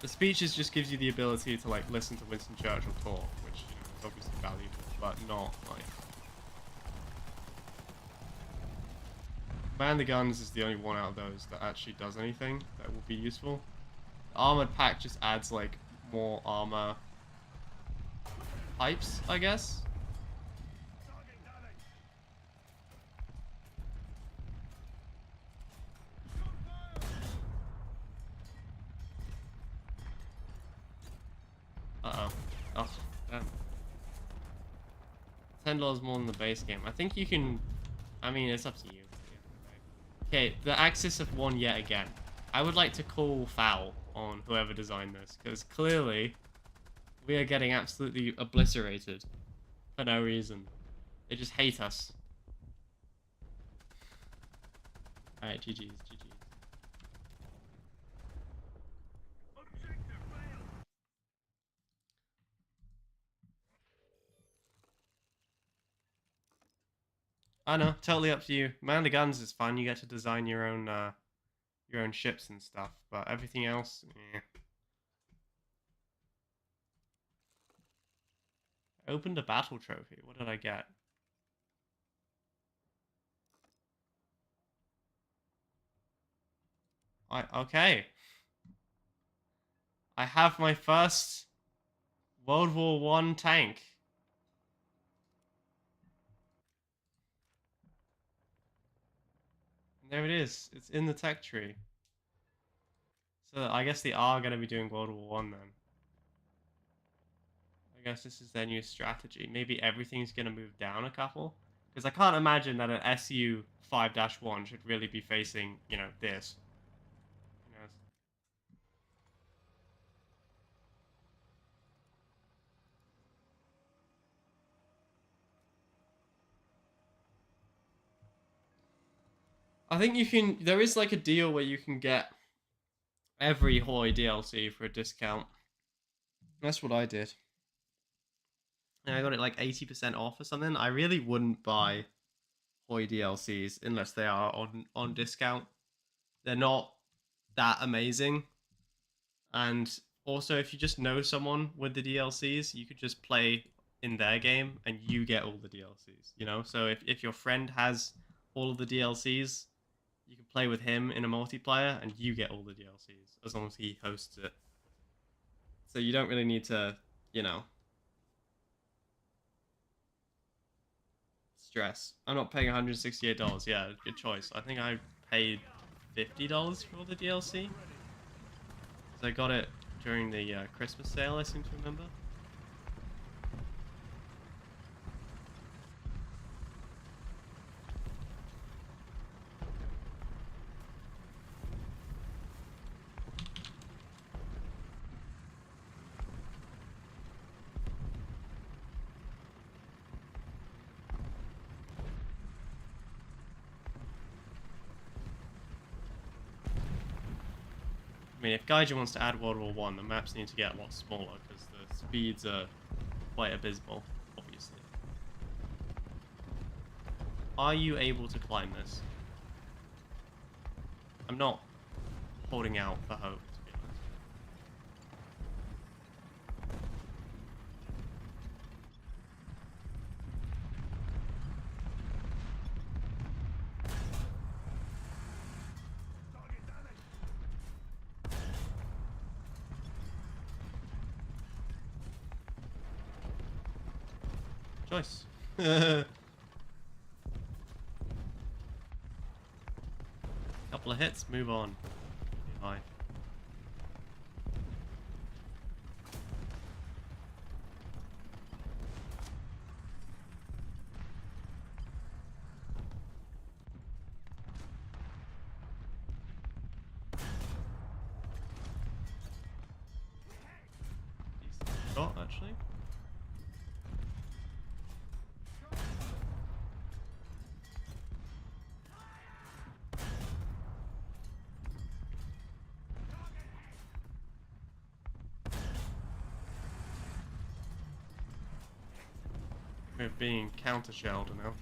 The speeches just gives you the ability to, like, listen to Winston Churchill talk, which, you know, is obviously valuable, but not, like... Man the Guns is the only one out of those that actually does anything that will be useful. The Armored Pack just adds, like, more armor types, I guess? Uh-oh. Oh, damn. $10 more than the base game. I think you can... I mean, it's up to you. Okay, the Axis of One yet again. I would like to call foul on whoever designed this, because clearly we are getting absolutely obliterated for no reason. They just hate us. Alright, GG's, GG's. I know, totally up to you. Man the Guns is fun. You get to design your own ships and stuff, but everything else, eh. I opened a battle trophy. What did I get? Okay. I have my first World War I tank. There it is. It's in the tech tree. So I guess they are going to be doing World War I then. I guess this is their new strategy. Maybe everything's going to move down a couple. Because I can't imagine that an SU 5-1 should really be facing, you know, this. You know, I think you can. There is like a deal where you can get every Hoi DLC for a discount. That's what I did. And I got it like 80% off or something. I really wouldn't buy Hoi DLCs unless they are on discount. They're not that amazing. And also, if you just know someone with the DLCs, you could just play in their game and you get all the DLCs, you know? So if your friend has all of the DLCs, you can play with him in a multiplayer and you get all the DLCs as long as he hosts it. So you don't really need to, you know, stress. I'm not paying $168. Yeah, good choice. I think I paid $50 for all the DLC. So I got it during the Christmas sale, I seem to remember. I mean, if Gaijin wants to add World War 1, the maps need to get a lot smaller because the speeds are quite abysmal, obviously. Are you able to climb this? I'm not holding out for hope, to be honest. Choice. Couple of hits, move on. Bye. Decent shot, actually. We're being counter-shelled now.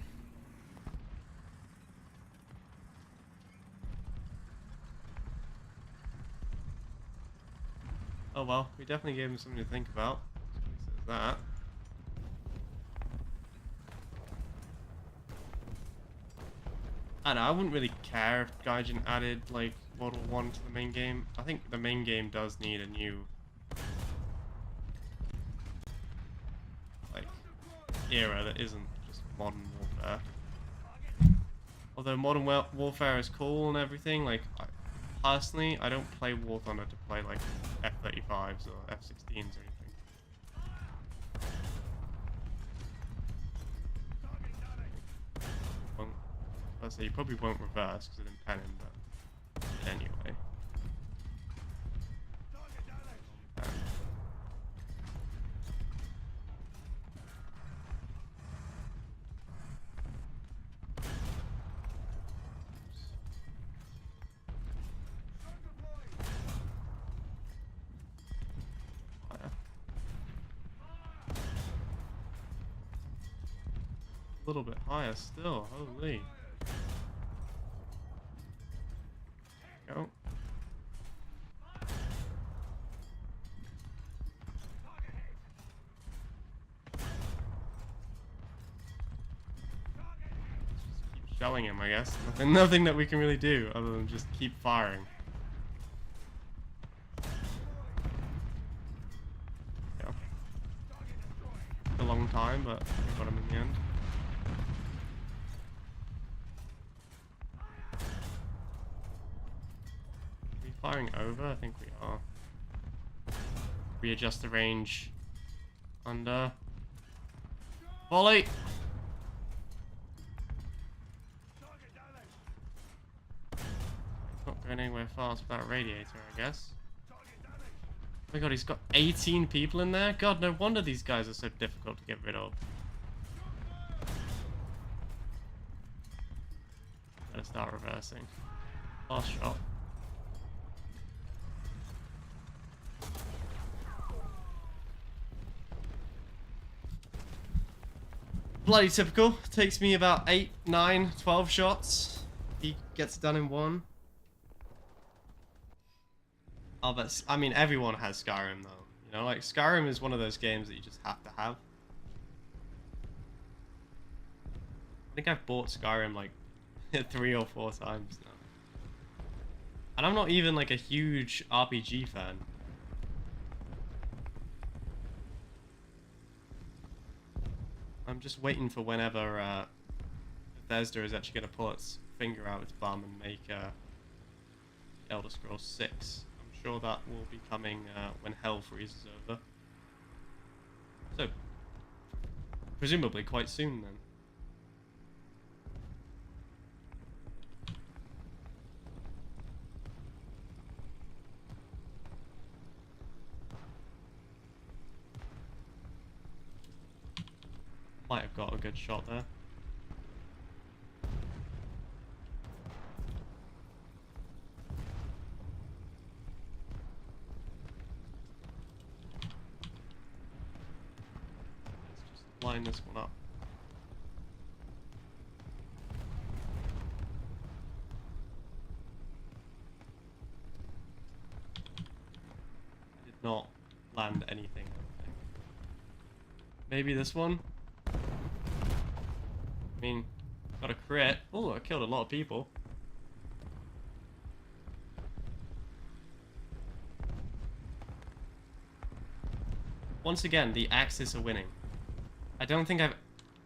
Oh well, we definitely gave him something to think about. So says that. I don't know, I wouldn't really care if Gaijin added like World War 1 to the main game. I think the main game does need a new like era that isn't just modern warfare. Although modern warfare is cool and everything, like personally, I don't play WarThunder to play like F-35s or F-16s or anything. I'd say you probably won't reverse because I didn't pen him, but anyway. A little bit higher still, holy. Go. Just keep shelling him, I guess. Nothing that we can really do other than just keep firing. Yeah. Took a long time, but we got him in the end. Firing over? I think we are. Readjust the range. Under. Volley! It's not going anywhere fast without a radiator, I guess. Oh my god, he's got 18 people in there? God, no wonder these guys are so difficult to get rid of. better start reversing. Last shot. Bloody typical. Takes me about 8, 9, 12 shots. He gets it done in one. Oh, but I mean, everyone has Skyrim though. You know, like Skyrim is one of those games that you just have to have. I think I've bought Skyrim like 3 or 4 times now. And I'm not even like a huge RPG fan. I'm just waiting for whenever Bethesda is actually going to pull its finger out its bum and make Elder Scrolls 6. I'm sure that will be coming when hell freezes over. So, presumably quite soon then. Might have got a good shot there. Let's just line this one up. I did not land anything, I don't think. Maybe this one? I mean, got a crit. Oh, I killed a lot of people. Once again, the Axis are winning. I don't think I've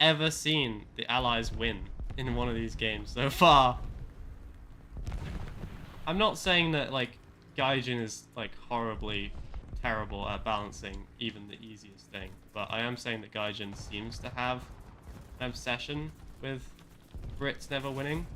ever seen the Allies win in one of these games so far. I'm not saying that, like, Gaijin is, like, horribly terrible at balancing even the easiest thing, but I am saying that Gaijin seems to have an obsession with Brits never winning.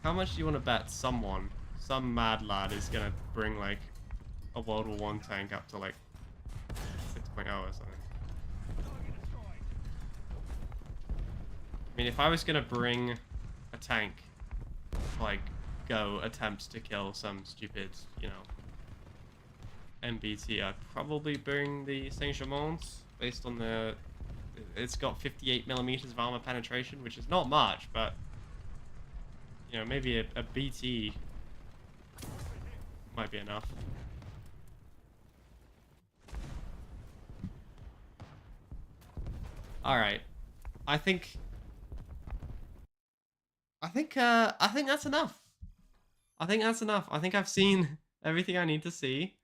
How much do you want to bet someone, some mad lad, is gonna bring like a World War I tank up to like 6.0 or something? I mean, if I was gonna bring a tank, like, go attempt to kill some stupid, you know, MBT, I'd probably bring the Saint-Germains, based on the... It's got 58mm of armor penetration, which is not much, but, you know, maybe a BT might be enough. Alright. I think that's enough. I think that's enough. I think I've seen everything I need to see.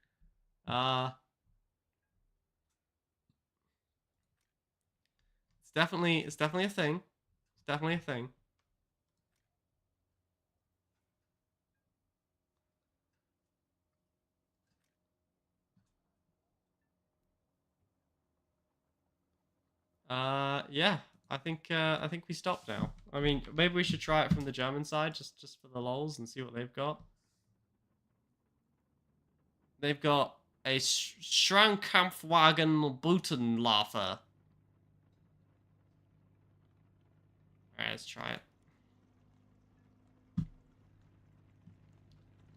It's definitely a thing. It's definitely a thing. Yeah. I think we stop now. I mean, maybe we should try it from the German side, just for the lols, and see what they've got. They've got a Schrankkampfwagen Blutenlarve. Alright, let's try it.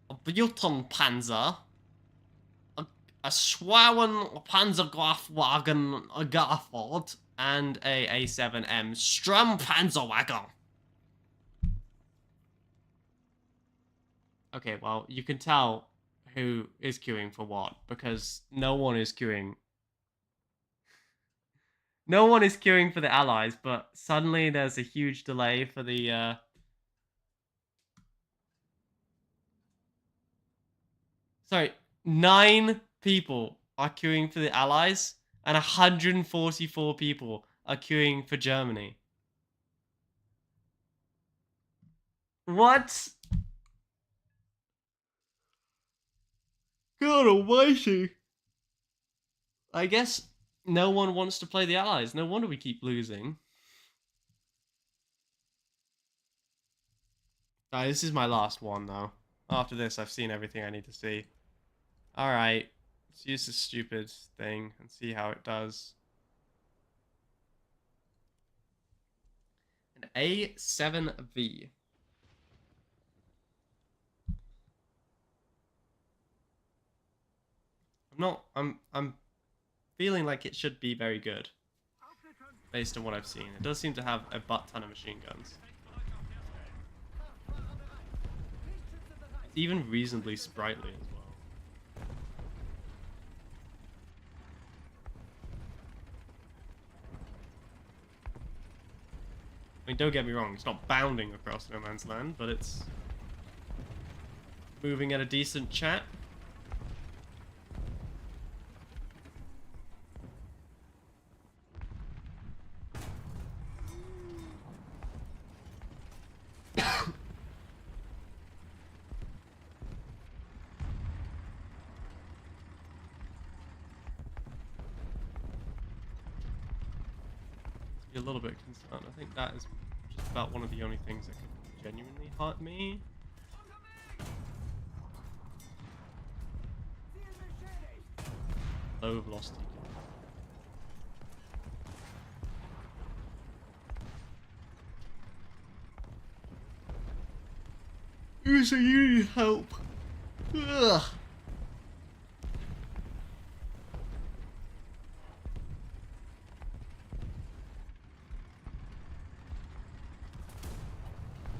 A Butenpanzer. A Schwauen Panzergrafwagen Gafford. And a A7M Strompanzerwagen. Okay, well, you can tell who is queuing for what, because no one is queuing. No one is queuing for the Allies, but suddenly there's a huge delay for the... Sorry, 9 people are queuing for the Allies, and 144 people are queuing for Germany. What? God almighty. I guess no one wants to play the Allies. No wonder we keep losing. This is my last one, though. After this, I've seen everything I need to see. Alright. Let's use this stupid thing and see how it does. An A7V. I'm feeling like it should be very good. Based on what I've seen. It does seem to have a butt ton of machine guns. It's even reasonably sprightly as well. I mean, don't get me wrong, it's not bounding across no man's land, but it's moving at a decent chat. A little bit concerned. I think that is just about one of the only things that could genuinely hurt me. Low velocity. So you need help. Ugh.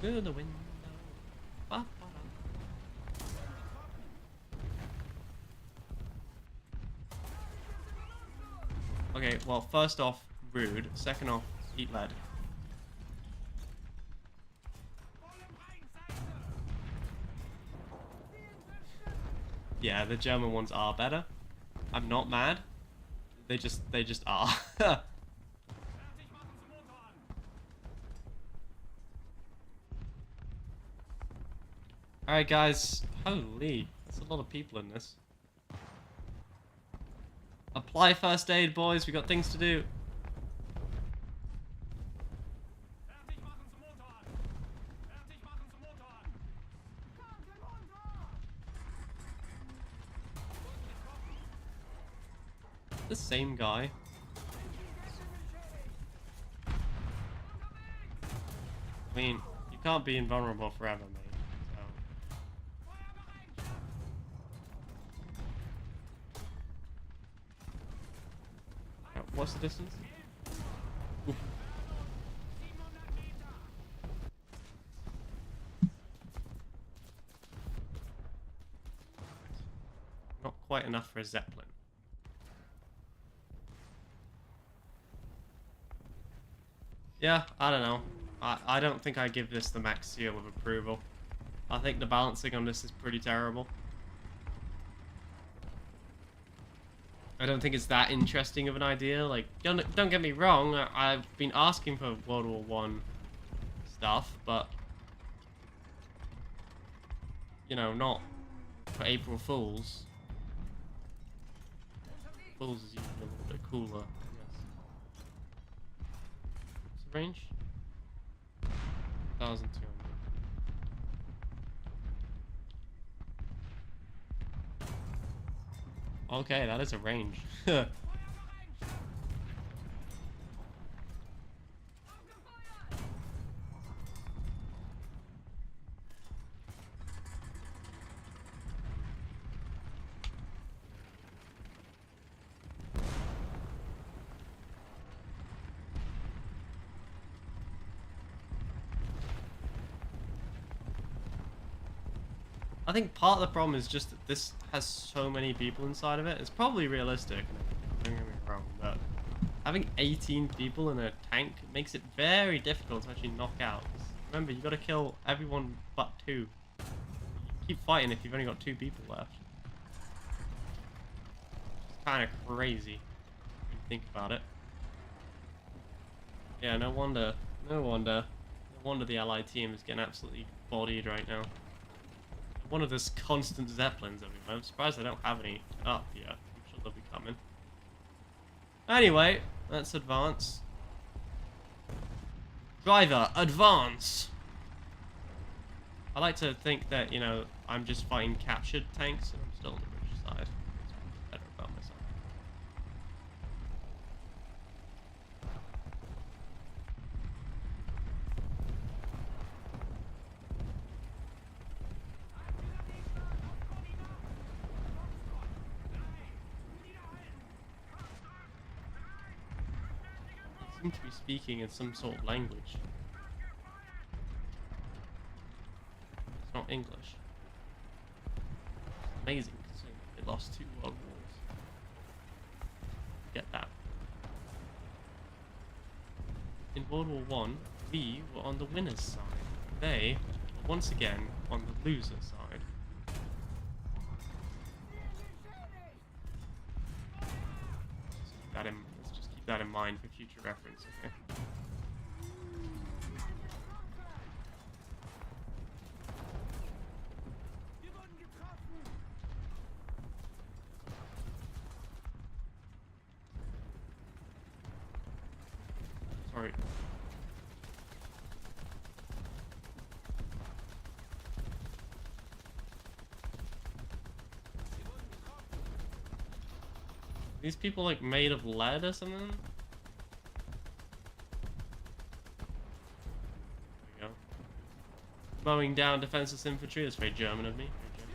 Through the window. Ba, ba, da. Okay, well, first off, rude. Second off, eat lead. Yeah, the German ones are better. I'm not mad. They just are. Alright guys, holy, that's a lot of people in this. Apply first aid, boys, we got things to do. The same guy. I mean, you can't be invulnerable forever, mate. What's the distance? Oof. Not quite enough for a Zeppelin. Yeah, I don't know. I don't think I give this the max seal of approval. I think the balancing on this is pretty terrible. I don't think it's that interesting of an idea. Like, don't get me wrong, I've been asking for World War One stuff, but you know, not for April Fools. Fools is usually a little bit cooler, I guess. What's the range? 1,200. Okay, that is a range. I think part of the problem is just that this has so many people inside of it. It's probably realistic, don't get me wrong, but having 18 people in a tank makes it very difficult to actually knock out. Remember, you got to kill everyone but 2. You keep fighting if you've only got 2 people left. It's kind of crazy when you think about it. Yeah, no wonder the Allied team is getting absolutely bodied right now. One of this constant Zeppelins everywhere. I'm surprised I don't have any up yet. I'm sure they'll be coming. Anyway, let's advance. Driver, advance! I like to think that, you know, I'm just fighting captured tanks and I'm still on the British side. It's better about myself. They seem to be speaking in some sort of language. It's not English. Amazing, considering they lost 2 world wars. Get that. In World War One, we were on the winner's side. They were once again on the loser's side. Let's just keep that in mind for future reference, okay? Sorry. These people like made of lead or something? There we go. Mowing down defenseless infantry, that's very German of me. Very German.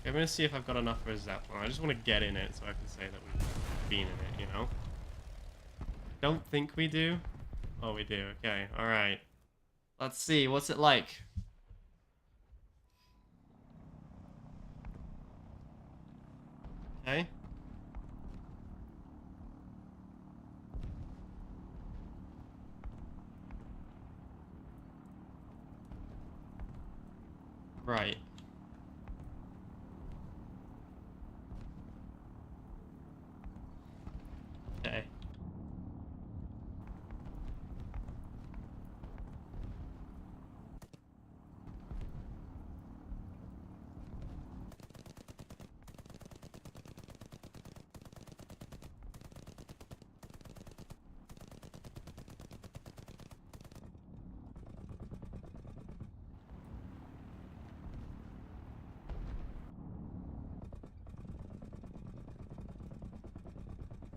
I'm gonna see if I've got enough for a Zeppelin. I just want to get in it so I can say that we've been in it, you know? Don't think we do? Oh, we do. Okay, alright. Let's see, what's it like? Okay. Right. Okay.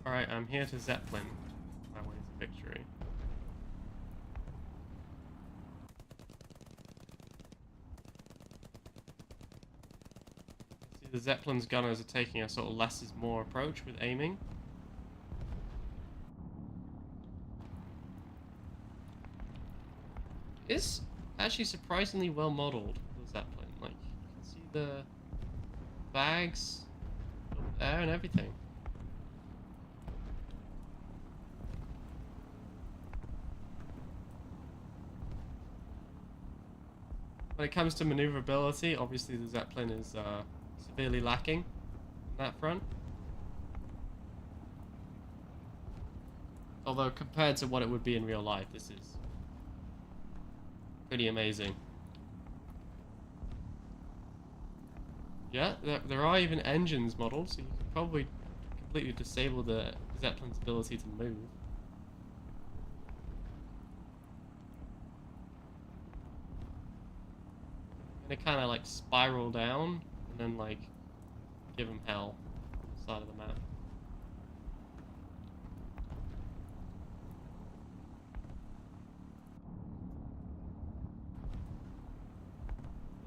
Alright, I'm here to Zeppelin my way to victory. See, the Zeppelin's gunners are taking a sort of less is more approach with aiming. It's actually surprisingly well modeled, the Zeppelin. Like, you can see the bags over there and everything. When it comes to maneuverability, obviously the Zeppelin is severely lacking on that front. Although compared to what it would be in real life, this is pretty amazing. Yeah, there are even engines modeled, so you can probably completely disable the Zeppelin's ability to move. And it kind of like spiral down and then like give him hell on the side of the map.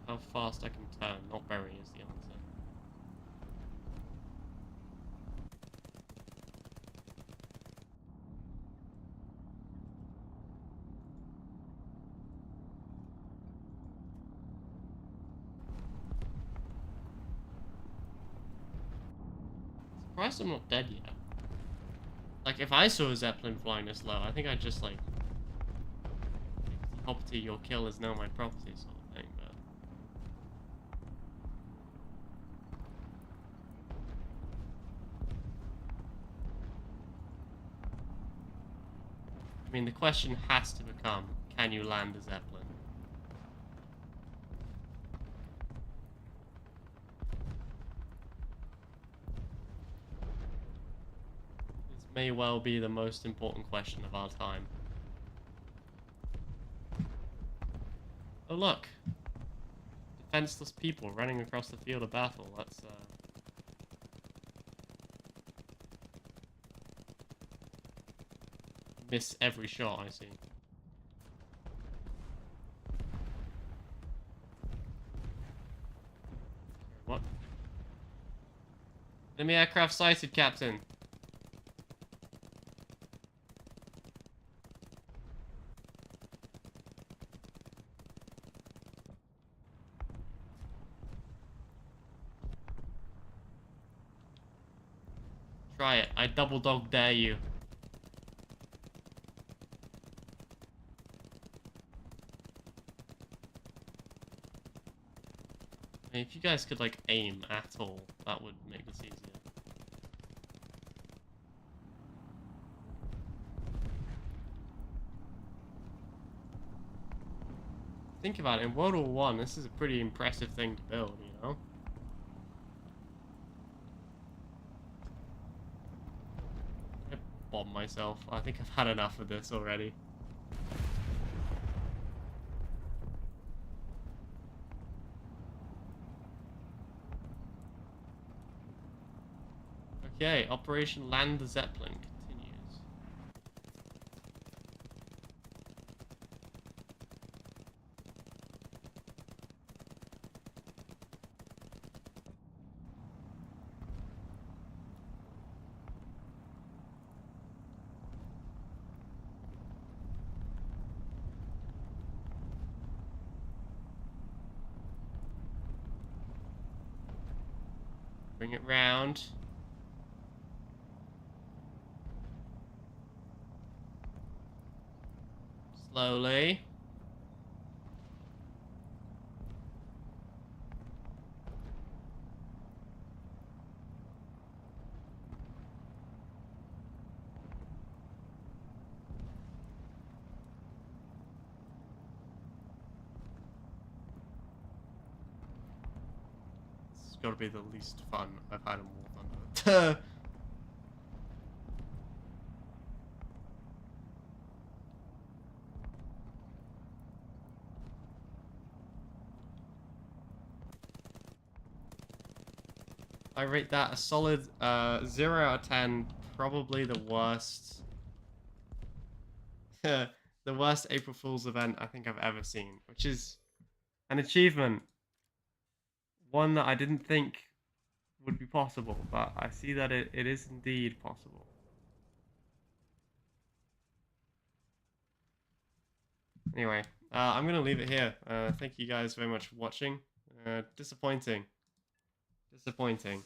How fast I can turn, not very is the answer. Surprised I'm not dead yet. Like, if I saw a Zeppelin flying this low, I think I'd just, like, property, your kill is now my property sort of thing, but I mean, the question has to become, can you land a Zeppelin? This may well be the most important question of our time. Oh look! Defenseless people running across the field of battle. That's, miss every shot, I see. What? Enemy aircraft sighted, Captain. Try it. I double dog dare you. I mean, if you guys could, like, aim at all, that would make this easier. Think about it, in World War I, this is a pretty impressive thing to build, you know? I bomb myself. I think I've had enough of this already. Okay, Operation Land the Zeppelin continues. Bring it round. Slowly. This has got to be the least fun I've had in WarThunder. I rate that a solid 0 out of 10. Probably the worst. The worst April Fool's event I think I've ever seen, which is an achievement. One that I didn't think would be possible, but I see that it is indeed possible. Anyway, I'm going to leave it here. Thank you guys very much for watching. Disappointing. Disappointing.